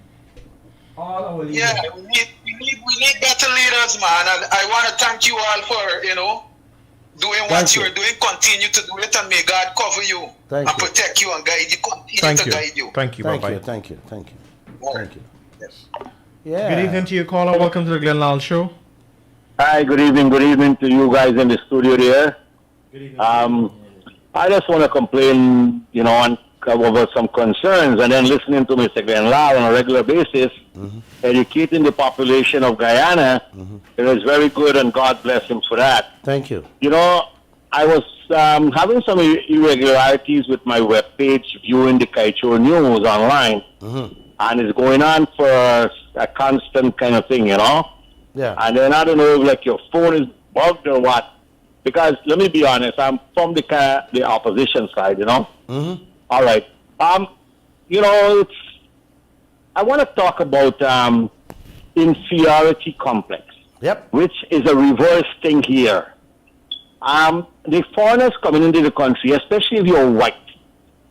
All our leaders. Yeah, we need better leaders, man. And I want to thank you all for, doing what Thank you. you're doing. Continue to do it and may God cover you Thank and you. protect you and guide you. Continue Thank to you. guide you. Thank you. Thank Bye-bye. you, thank you, thank you, All thank you. Yes. Yeah. Good evening to you, caller. Welcome to the Glenn Lall Show. Hi, good evening to you guys in the studio there. I just want to complain, and over some concerns, and then listening to Mr. Glenn Lall on a regular basis, educating the population of Guyana. It was very good, and God bless him for that. Thank you. I was having some irregularities with my webpage viewing the Kaieteur news online, and it's going on for a constant kind of thing, Yeah. And then I don't know if your phone is bugged or what. Because let me be honest, I'm from the opposition side, Mm-hmm. All right. I want to talk about inferiority complex, Yep. which is a reverse thing here. The foreigners coming into the country, especially if you're white,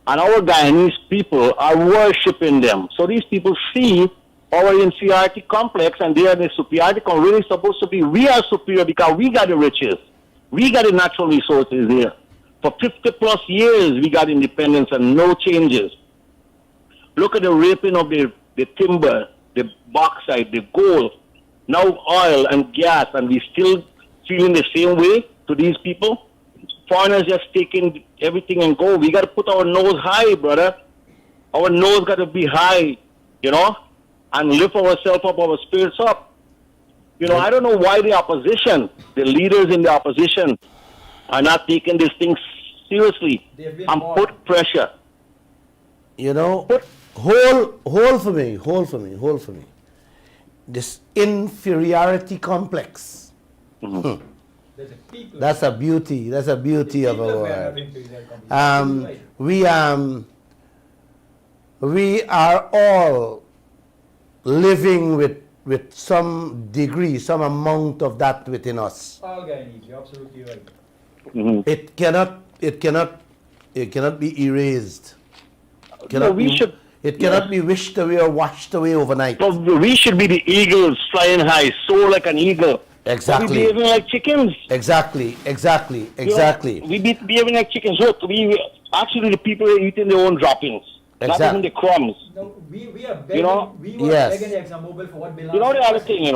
and our Guyanese people are worshipping them. So these people see our inferiority complex, and they are the superiority complex. Really supposed to be we are superior because we got the riches. We got the natural resources here. For 50 plus years, we got independence and no changes. Look at the raping of the timber, the bauxite, the gold, now oil and gas, and we still feeling the same way to these people. Foreigners just taking everything and go. We got to put our nose high, brother. Our nose got to be high, and lift ourselves up, our spirits up. I don't know why the opposition, the leaders in the opposition, are not taking this thing seriously They've been and warned. put pressure. Hold for me. This inferiority complex. There's a people. That's a beauty. That's a beauty of people our who are word. having inferiority complex. Right. We are all living with some degree, some amount of that within us. All Guyanese, you're absolutely right. It cannot be erased. It cannot be wished away or washed away overnight. So we should be the eagles flying high, soar like an eagle. Exactly. We behaving like chickens. Exactly. We be behaving like chickens. Look, actually the people are eating their own droppings, not Exactly. even the crumbs. No, we are begging, we were Yes. begging the ExxonMobil for what belongs The to other us. thing,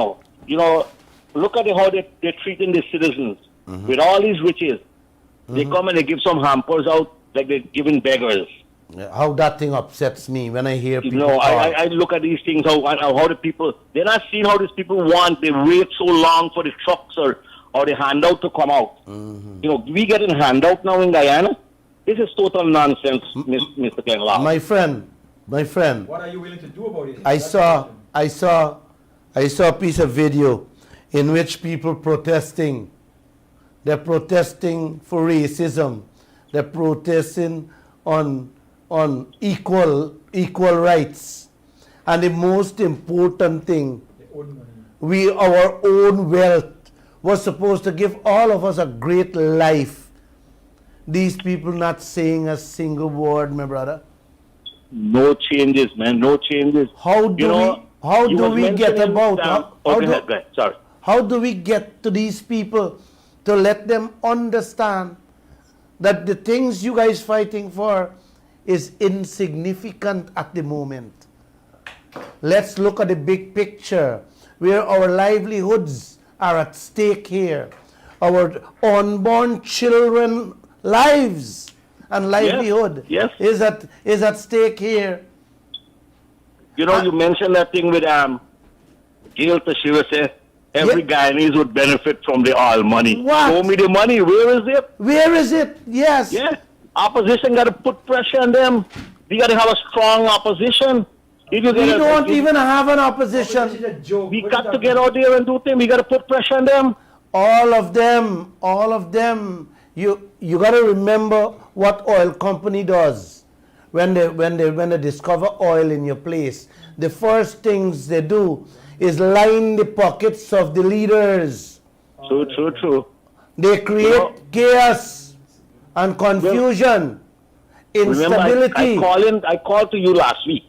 look at how they're treating the citizens with all these riches. They come and they give some hampers out like they're giving beggars. How that thing upsets me when I hear people I look at these things, how the people, they're not seeing how these people want, they wait so long for the trucks or the handout to come out. We getting handout now in Guyana? This is total nonsense, Mr. Glenn Lall. my friend, What are you willing to do about it? I That's saw the question. I saw a piece of video in which people protesting. They're protesting for racism. They're protesting on equal rights. And the most important thing, They own money. our own wealth was supposed to give all of us a great life. These people not saying a single word, my brother. No changes, man, no changes. How do we get about? Go ahead, sorry. How do we get to these people to let them understand that the things you guys fighting for is insignificant at the moment. Let's look at the big picture, where our livelihoods are at stake here. Our unborn children lives and livelihood yes. is at stake here. You know, you mentioned that thing with Gail Tashira said every Guyanese would benefit from the oil money. What? Show me the money. Where is it? Where is it? Yes. Yeah. Opposition got to put pressure on them. We got to have a strong opposition. If you We get don't even have an opposition. This is a joke. We What got is to that? get out there and do things. We got to put pressure on them. All of them. You got to remember what oil company does. When they discover oil in your place, the first things they do is line the pockets of the leaders. True. They create chaos and confusion, Remember, instability. I called to you last week,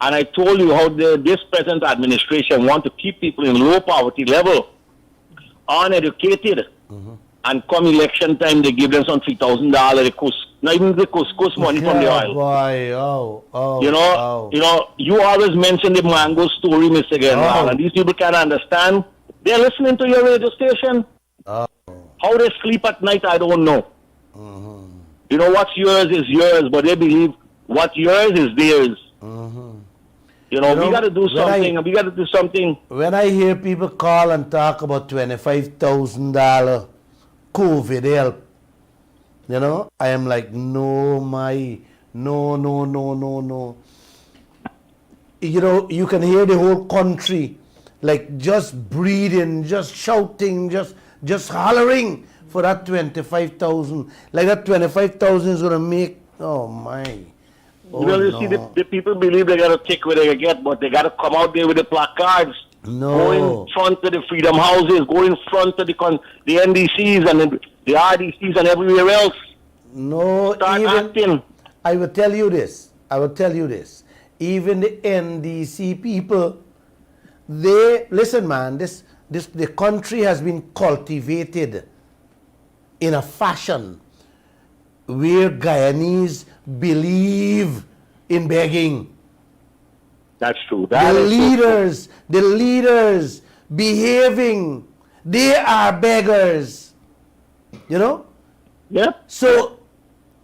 and I told you how this present administration want to keep people in low poverty level, uneducated, and come election time they give them some $3,000, not even the couscous money from the oil. Boy, You know, you always mention the mango story, Mr. General, and these people can't understand. They're listening to your radio station. How they sleep at night, I don't know. You know, what's yours is yours, but they believe what yours is theirs. You know, we got to do something. We got to do something. When I hear people call and talk about $25,000 COVID help, you know, I am like, no. You know, you can hear the whole country like just breathing, just shouting, just hollering for that 25,000. Like that 25,000 is gonna make, oh my. You know, you see, the people believe they got to take what they get, but they got to come out there with the placards. No. Go in front of the Freedom Houses, go in front of the NDCs and the RDCs and everywhere else. No, Start even, acting. I will tell you this. Even the NDC people, listen, man, the country has been cultivated in a fashion where Guyanese believe in begging. That's true. The leaders behaving, they are beggars. You know? Yeah. So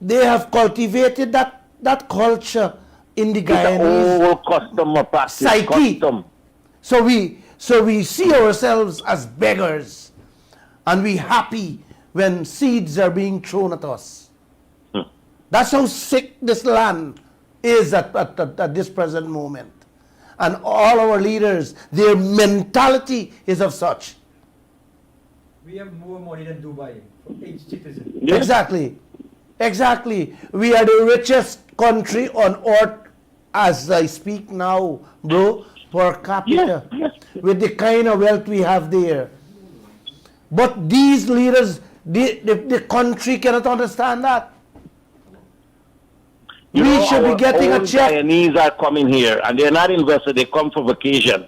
they have cultivated that culture in the It's an Guyanese old custom or practice. psyche. Custom. So we see ourselves as beggars, and we happy when seeds are being thrown at us. That's how sick this land is at this present moment. And all our leaders, their mentality is of such. We have more money than Dubai for each citizen. Yeah. Exactly. We are the richest country on earth as I speak now, bro, per capita. Yes. With the kind of wealth we have there. But these leaders, the country cannot understand that. You We know, should be our getting a own check. Guyanese are coming here, and they're not invested. They come for vacation.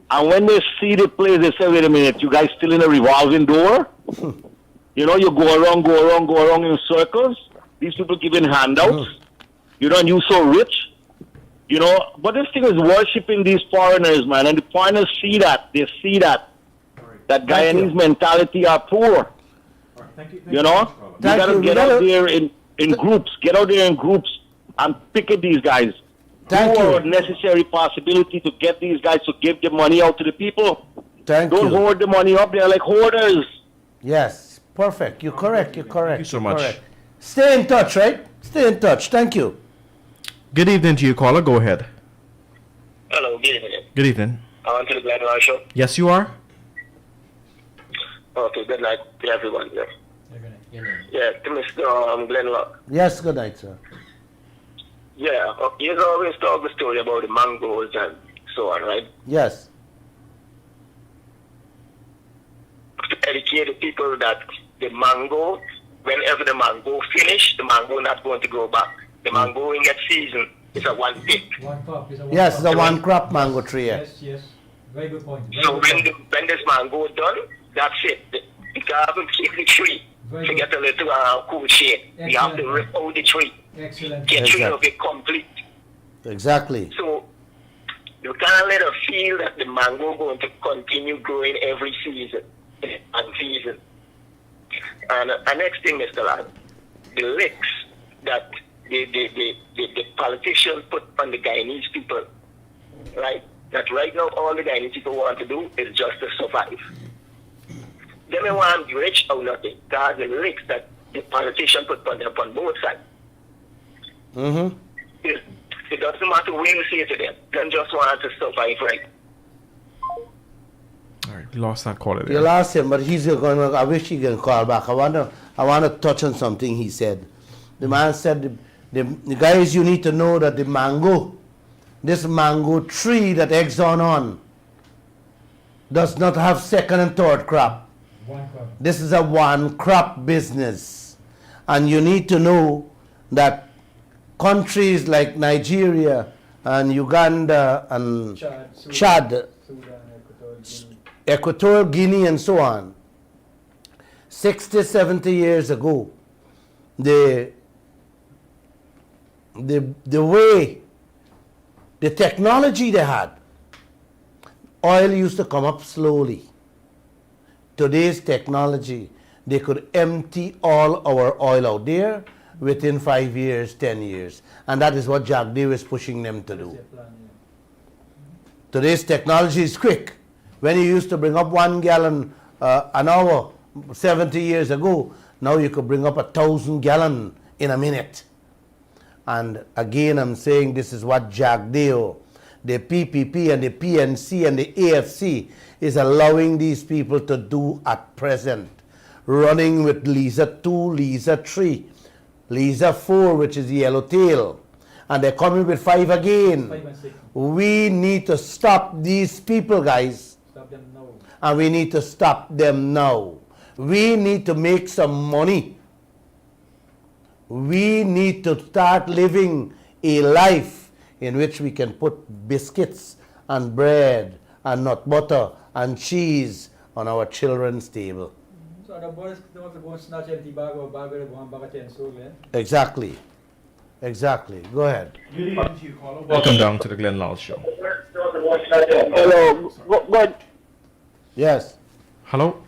And when they see the place, they say, wait a minute, you guys still in a revolving door? You know, you go around in circles. These people giving handouts. You know, and you so rich. You know, but this thing is worshipping these foreigners, man. And the foreigners see that. They see that. That Guyanese mentality are poor. You know? You Thank got to you. get out there in groups. Get out there in groups and picket these guys. Thank Do you. a necessary possibility to get these guys to give the money out to the people. Thank Don't you. hoard the money up there like hoarders. Yes, perfect. You're correct. Thank you so much. Correct. Stay in touch, right? Stay in touch. Thank you. Good evening to you, caller. Go ahead. Hello, good evening. Good evening. On to the Glenn Lall show. Yes, you are. Okay, good night to everyone. Yeah, to Mr. Glenn Lall. Yes, good night, sir. Yeah, he's always talk the story about the mangoes and so on, right? Yes. To educate the people that the mango, whenever the mango finish, the mango not going to go back. The mango in that season is a one pick. One crop is a one Yes, crop. the one crop mango tree. Yeah. Yes. Very good point. Very So good point. when this mango done, that's it. You can't even keep the tree Very to good. get a little cool shade. You have to Excellent. rip out the tree. Excellent. catering of it complete. Exactly. So you can't let us feel that the mango going to continue growing every season and season. And next thing, Mr. Lall, the licks that the politicians put on the Guyanese people, right? That right now all the Guyanese people want to do is just to survive. They may want to be rich or nothing. That's the licks that the politicians put on them on both sides. Mm-hmm. It doesn't matter what you say to them. They just want to survive, right? All right, we lost that caller You there. lost him, but he's going to, I wish he can call back. I want to touch on something he said. The man said, the guys, you need to know that the mango, this mango tree that Exxon on, does not have second and third crop. One crop. This is a one crop business. And you need to know that countries like Nigeria and Uganda and Chad, Sudan, Equatorial Guinea and so on, 60, 70 years ago, the way, the technology they had, oil used to come up slowly. Today's technology, they could empty all our oil out there within 5 years, 10 years. And that is what Jack Day is pushing them to do. Today's technology is quick. When you used to bring up 1 gallon an hour 70 years ago, now you could bring up 1,000 gallon in a minute. And again, I'm saying this is what Jack Deo, the PPP and the PNC and the AFC is allowing these people to do at present. Running with Lisa 2, Lisa 3, Lisa 4, which is yellowtail. And they're coming with 5 again. 5 and 6. We need to stop these people, guys. Stop them now. And we need to stop them now. We need to make some money. We need to start living a life in which we can put biscuits and bread and nut butter and cheese on our children's table. So the boys don't go snatch empty bag or bag with one bag of 10 so man. Exactly. Exactly. Go ahead. Good evening to you, caller. Welcome down to the Glenn Lall Show. Hello. Good. Yes. Hello?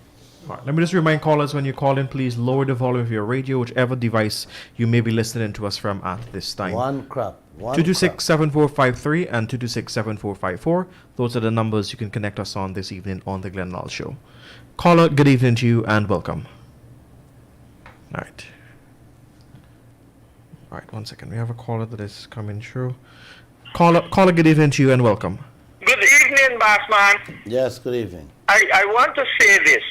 All right, let me just remind callers when you call in, please lower the volume of your radio, whichever device you may be listening to us from at this time. One crop. One crop. 226-7453 and 226-7454. Those are the numbers you can connect us on this evening on the Glenn Lall Show. Caller, good evening to you and welcome. All right. All right, 1 second. We have a caller that is coming through. Caller, good evening to you and welcome. Good evening, Bossman. Yes, good evening. I want to say this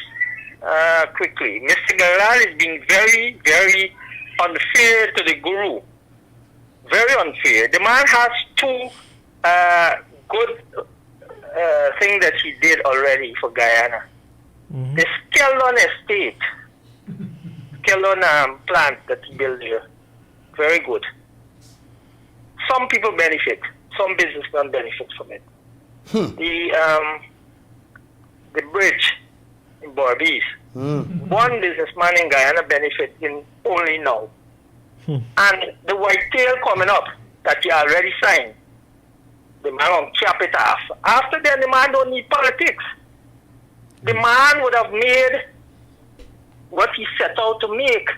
quickly. Mr. Lall is being very, very unfair to the guru. Very unfair. The man has 2 good things that he did already for Guyana. Mm-hmm. The Skellon estate, Skellon plant that he built here, very good. Some people benefit. Some businessmen benefit from it. The bridge in Barbies. One businessman in Guyana benefiting only now. And the whitetail coming up that he already signed, the man will chop it off. After then, the man don't need politics. The man would have made what he set out to make,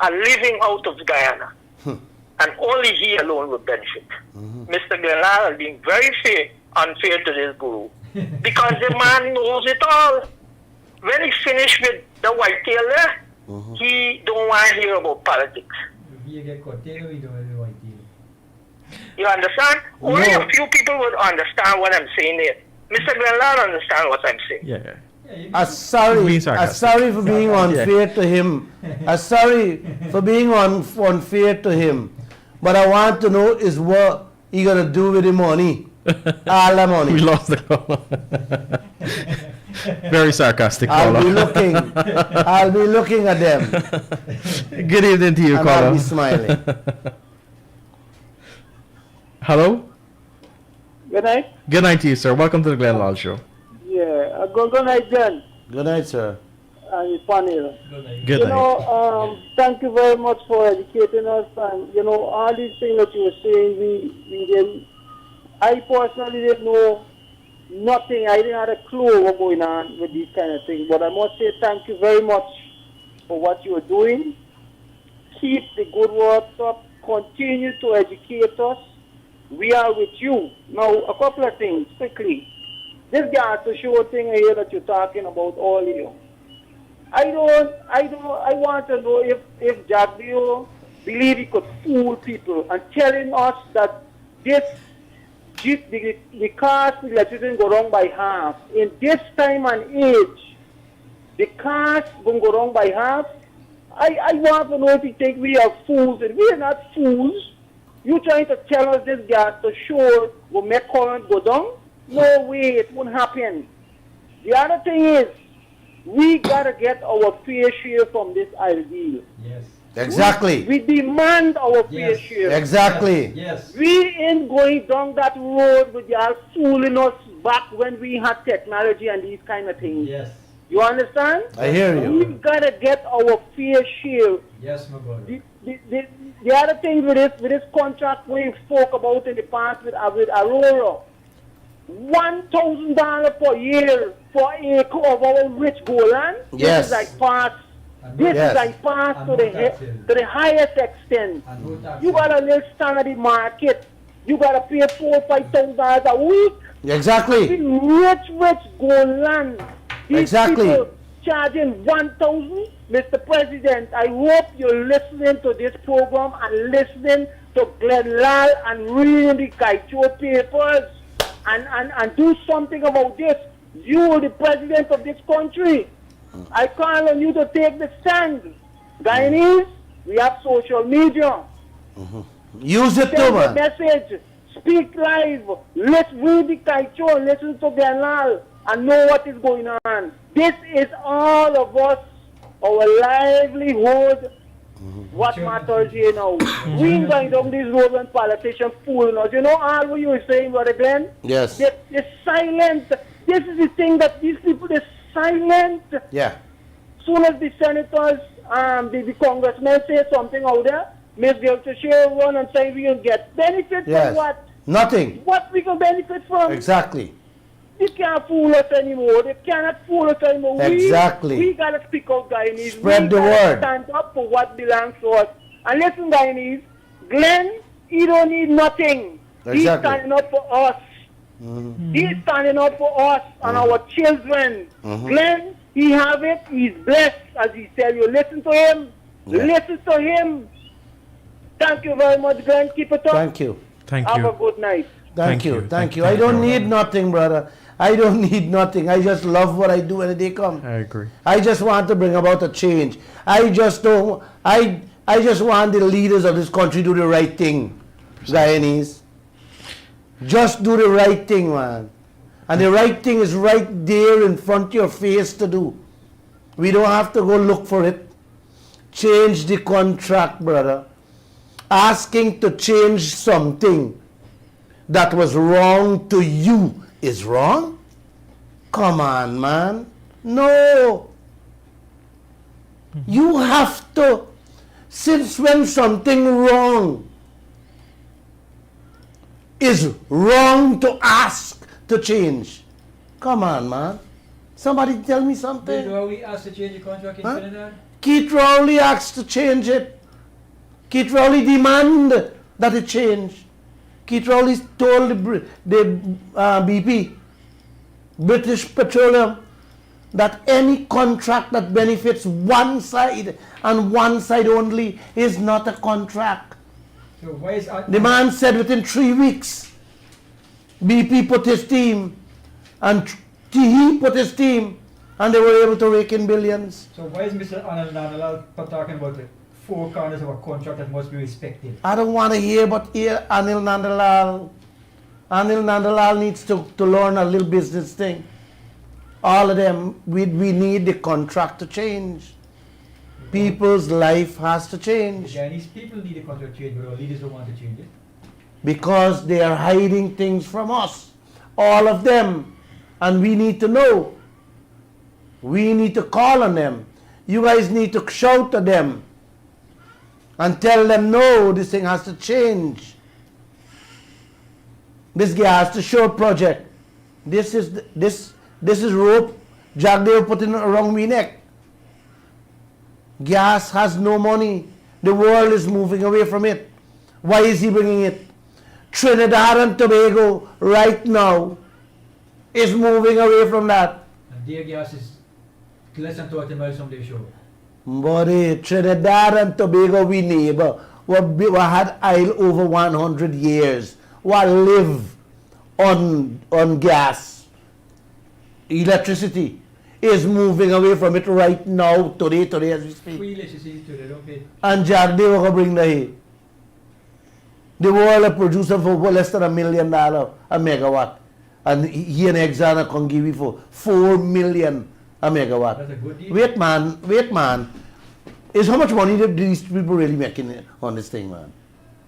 a living out of Guyana. And only he alone would benefit. Mr. Lall is being very unfair to this guru. Because the man knows it all. When he finished with the whitetail there, he don't want to hear about politics. You understand? Only a few people would understand what I'm saying here. Mr. Lall understand what I'm saying. Yeah. I'm sorry for being unfair to him. I'm sorry for being unfair to him. But I want to know is what he gonna do with the money. All the money. We lost the caller. Very sarcastic caller. I'll be looking at them. Good evening to you, and caller. I'll be smiling. Hello? Good night. Good night to you, sir. Welcome to the Glenn Lall Show. Yeah, good night, John. Good night, sir. and your panel. Good night. Thank you very much for educating us, and all these things that you were saying, we didn't. I personally didn't know nothing. I didn't have a clue what going on with these kind of things. But I must say thank you very much for what you are doing. Keep the good work up. Continue to educate us. We are with you. Now, a couple of things quickly. This gas to show thing here that you're talking about earlier. I want to know if Jack Dio believe he could fool people and telling us that the cost of electricity go wrong by half. In this time and age, the cost going to go wrong by half. I want to know if you think we are fools, and we are not fools. You trying to tell us this gas to show will make current go down? No way, it won't happen. The other thing is, we gotta get our fair share from this ideal. Yes. Exactly. We demand our fair Yes. share. Exactly. Yes. We ain't going down that road with y'all fooling us back when we had technology and these kind of things. Yes. You understand? I hear We you. gotta get our fair share. Yes, my brother. The other thing with this contract we spoke about in the past with Aurora, $1,000 per year for acre of our rich gold land. Yes. This is like pass. And This Yes. is like pass And to no taxes. the highest extent. And no taxes. You gotta live standard in market. You gotta pay $4,000-5,000 a week. Exactly. This rich gold land. These Exactly. people charging 1,000. Mr. President, I hope you're listening to this program and listening to Glenn Lall and reading the Kaieteur papers and do something about this. You, the president of this country, I call on you to take the stand. Guyanese, we have social media. Use it too, Send the man. message. Speak live. Let's read the Kaieteur, listen to Glenn Lall, and know what is going on. This is all of us, our livelihood, what matters here now. We ain't going down these roads and politicians fooling us. You know all what you were saying, Brother Glenn? Yes. They're silent. This is the thing that these people, they're silent. Yeah. Soon as the senators, the congressmen say something out there, Ms. Kaieteur run and say we will get benefit Yes. from what? Nothing. What we can benefit from? Exactly. They can't fool us anymore. They cannot fool us anymore. Exactly. We gotta speak out, Guyanese. Spread we the gotta word. Stand up for what belongs to us. And listen, Guyanese, Glenn, he don't need nothing. He's Exactly. standing up for us. He's standing up for us and our children. Glenn, he have it. He's blessed, as he said. You listen to him. Yeah. Listen to him. Thank you very much, Glenn. Keep it up. Thank you. Thank Have you. a good night. Thank Thank you. you. Thank Thank you. you. I don't need nothing, brother. I don't need nothing. I just love what I do when they come. I agree. I just want to bring about a change. I just don't. I just want the leaders of this country to do the right thing, Guyanese. Just do the right thing, man. And the right thing is right there in front of your face to do. We don't have to go look for it. Change the contract, brother. Asking to change something that was wrong to you is wrong? Come on, man. No. You have to, since when something wrong is wrong to ask to change? Come on, man. Somebody tell me something. Did we ask to change the contract in Huh? Trinidad? Keith Rowley asked to change it. Keith Rowley demanded that it change. Keith Rowley told the BP, British Petroleum, that any contract that benefits one side and one side only is not a contract. So why is The man said within 3 weeks, BP put his team and he put his team and they were able to rake in billions. So why is Mr. Anil Nandalal talking about the four corners of a contract that must be respected? I don't want to hear about Anil Nandalal. Anil Nandalal needs to learn a little business thing. All of them, we need the contract to change. People's life has to The change Chinese people need a contract change, but our leaders don't want to change it. because they are hiding things from us. All of them. And we need to know We need to call on them. You guys need to shout at them and tell them, no, this thing has to change. This guy has to show a project. This is rope Jack they put in around my neck. Gas has no money. The world is moving away from it. Why is he bringing it? Trinidad and Tobago right now is moving away from that. And their gas is less than 30 miles from their shore. Buddy, Trinidad and Tobago, we neighbor. We had oil over 100 years. We live on gas. Electricity is moving away from it right now, today as we speak. Free electricity today, don't pay. And Jack, they will bring the heat. The world is producing for less than $1 million a megawatt. And he and Exxon can give you for $4 million a megawatt. That's a good deal. Wait, man. Is how much money did these people really making on this thing, man?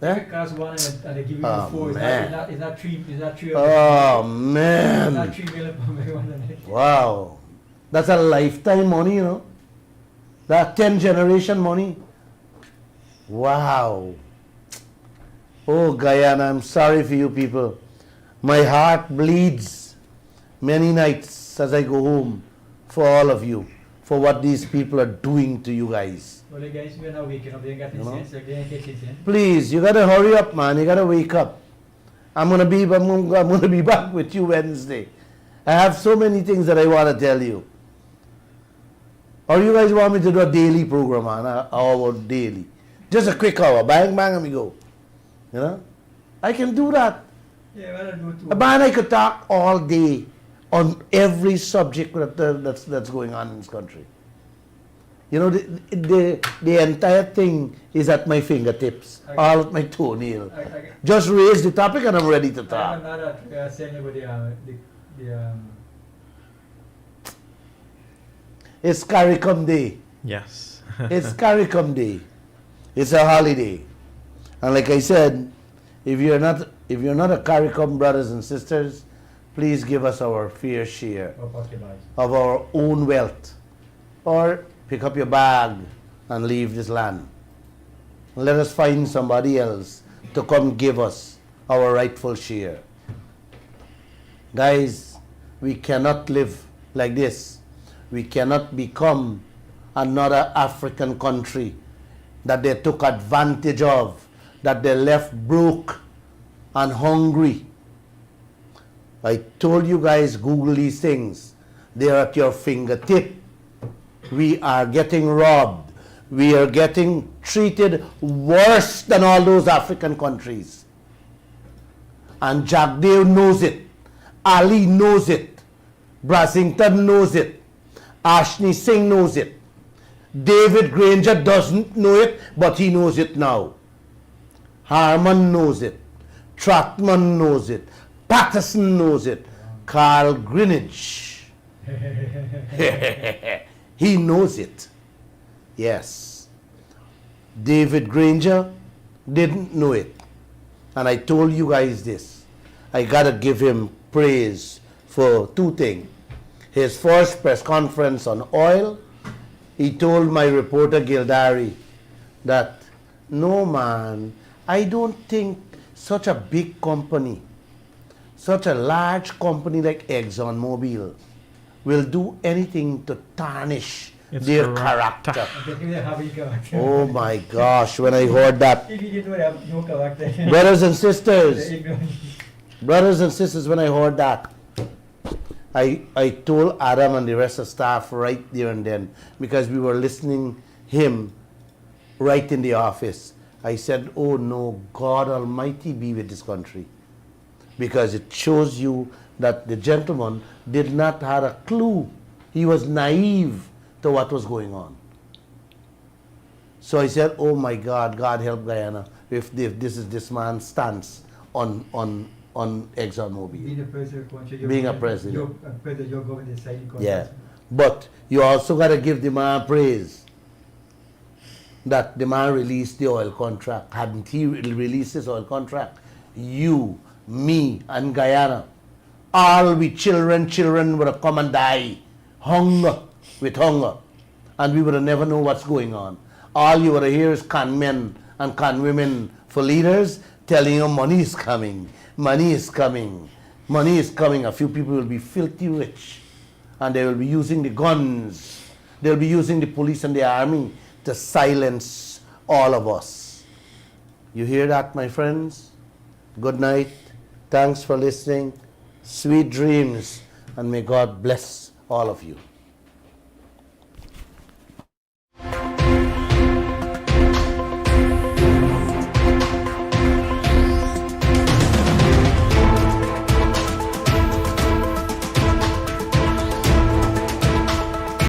Eh? It costs one and they give you Oh, 4. man. It's not 3. It's not 3. Oh, It's man. not 3 million per megawatt. Wow. That's a lifetime money, you know. That 10 generation money. Wow. Oh, Guyana, I'm sorry for you people. My heart bleeds many nights as I go home for all of you, for what these people are doing to you guys. Well, the guys, we're not waking up. They ain't got You know? sense. They ain't getting sense. Please, you gotta hurry up, man. You gotta wake up. I'm gonna be back with you Wednesday. I have so many things that I want to tell you. Or you guys want me to do a daily program, man? An hour daily. Just a quick hour. Bang, bang, and we go. You know? I can do that. Yeah, well, I'll do too. Man, I could talk all day on every subject that's going on in this country. You know, the entire thing is at my fingertips, all at my toenail. Just raise the topic and I'm ready to I talk. have another saying about the It's CARICOM Day. Yes. It's CARICOM Day. It's a holiday. And like I said, if you're not a CARICOM brothers and sisters, please give us our fair share of our own wealth. Or pick up your bag and leave this land. Let us find somebody else to come give us our rightful share. Guys, we cannot live like this. We cannot become another African country that they took advantage of, that they left broke and hungry. I told you guys, Google these things. They're at your fingertip. We are getting robbed. We are getting treated worse than all those African countries. And Jack Dale knows it. Ali knows it. Brassington knows it. Ashney Singh knows it. David Granger doesn't know it, but he knows it now. Harman knows it. Trotman knows it. Patterson knows it. Carl Greenwich. He knows it. Yes. David Granger didn't know it. And I told you guys this. I gotta give him praise for two things. His first press conference on oil, he told my reporter Gildari that, no man, I don't think such a big company, such a large company like ExxonMobil will do anything to tarnish their character. Oh my gosh, when I heard that. If you didn't know they have no character. Brothers and sisters, when I heard that, I told Adam and the rest of the staff right there and then, because we were listening him right in the office. I said, oh no, God Almighty be with this country. Because it shows you that the gentleman did not have a clue. He was naive to what was going on. So I said, oh my God, God help Guyana if this is this man's stance on ExxonMobil. Being a president, Being a president. Your government deciding. Yeah. But you also got to give the man praise that the man released the oil contract. Hadn't he released this oil contract, you, me, and Guyana, all we children would have come and die. Hunger. with hunger, and we would have never know what's going on. All you would hear is con men and con women for leaders telling you money is coming, money is coming, money is coming. A few people will be filthy rich, and they will be using the guns, they'll be using the police and the army to silence all of us. You hear that, my friends? Good night. Thanks for listening. Sweet dreams, and may God bless all of you.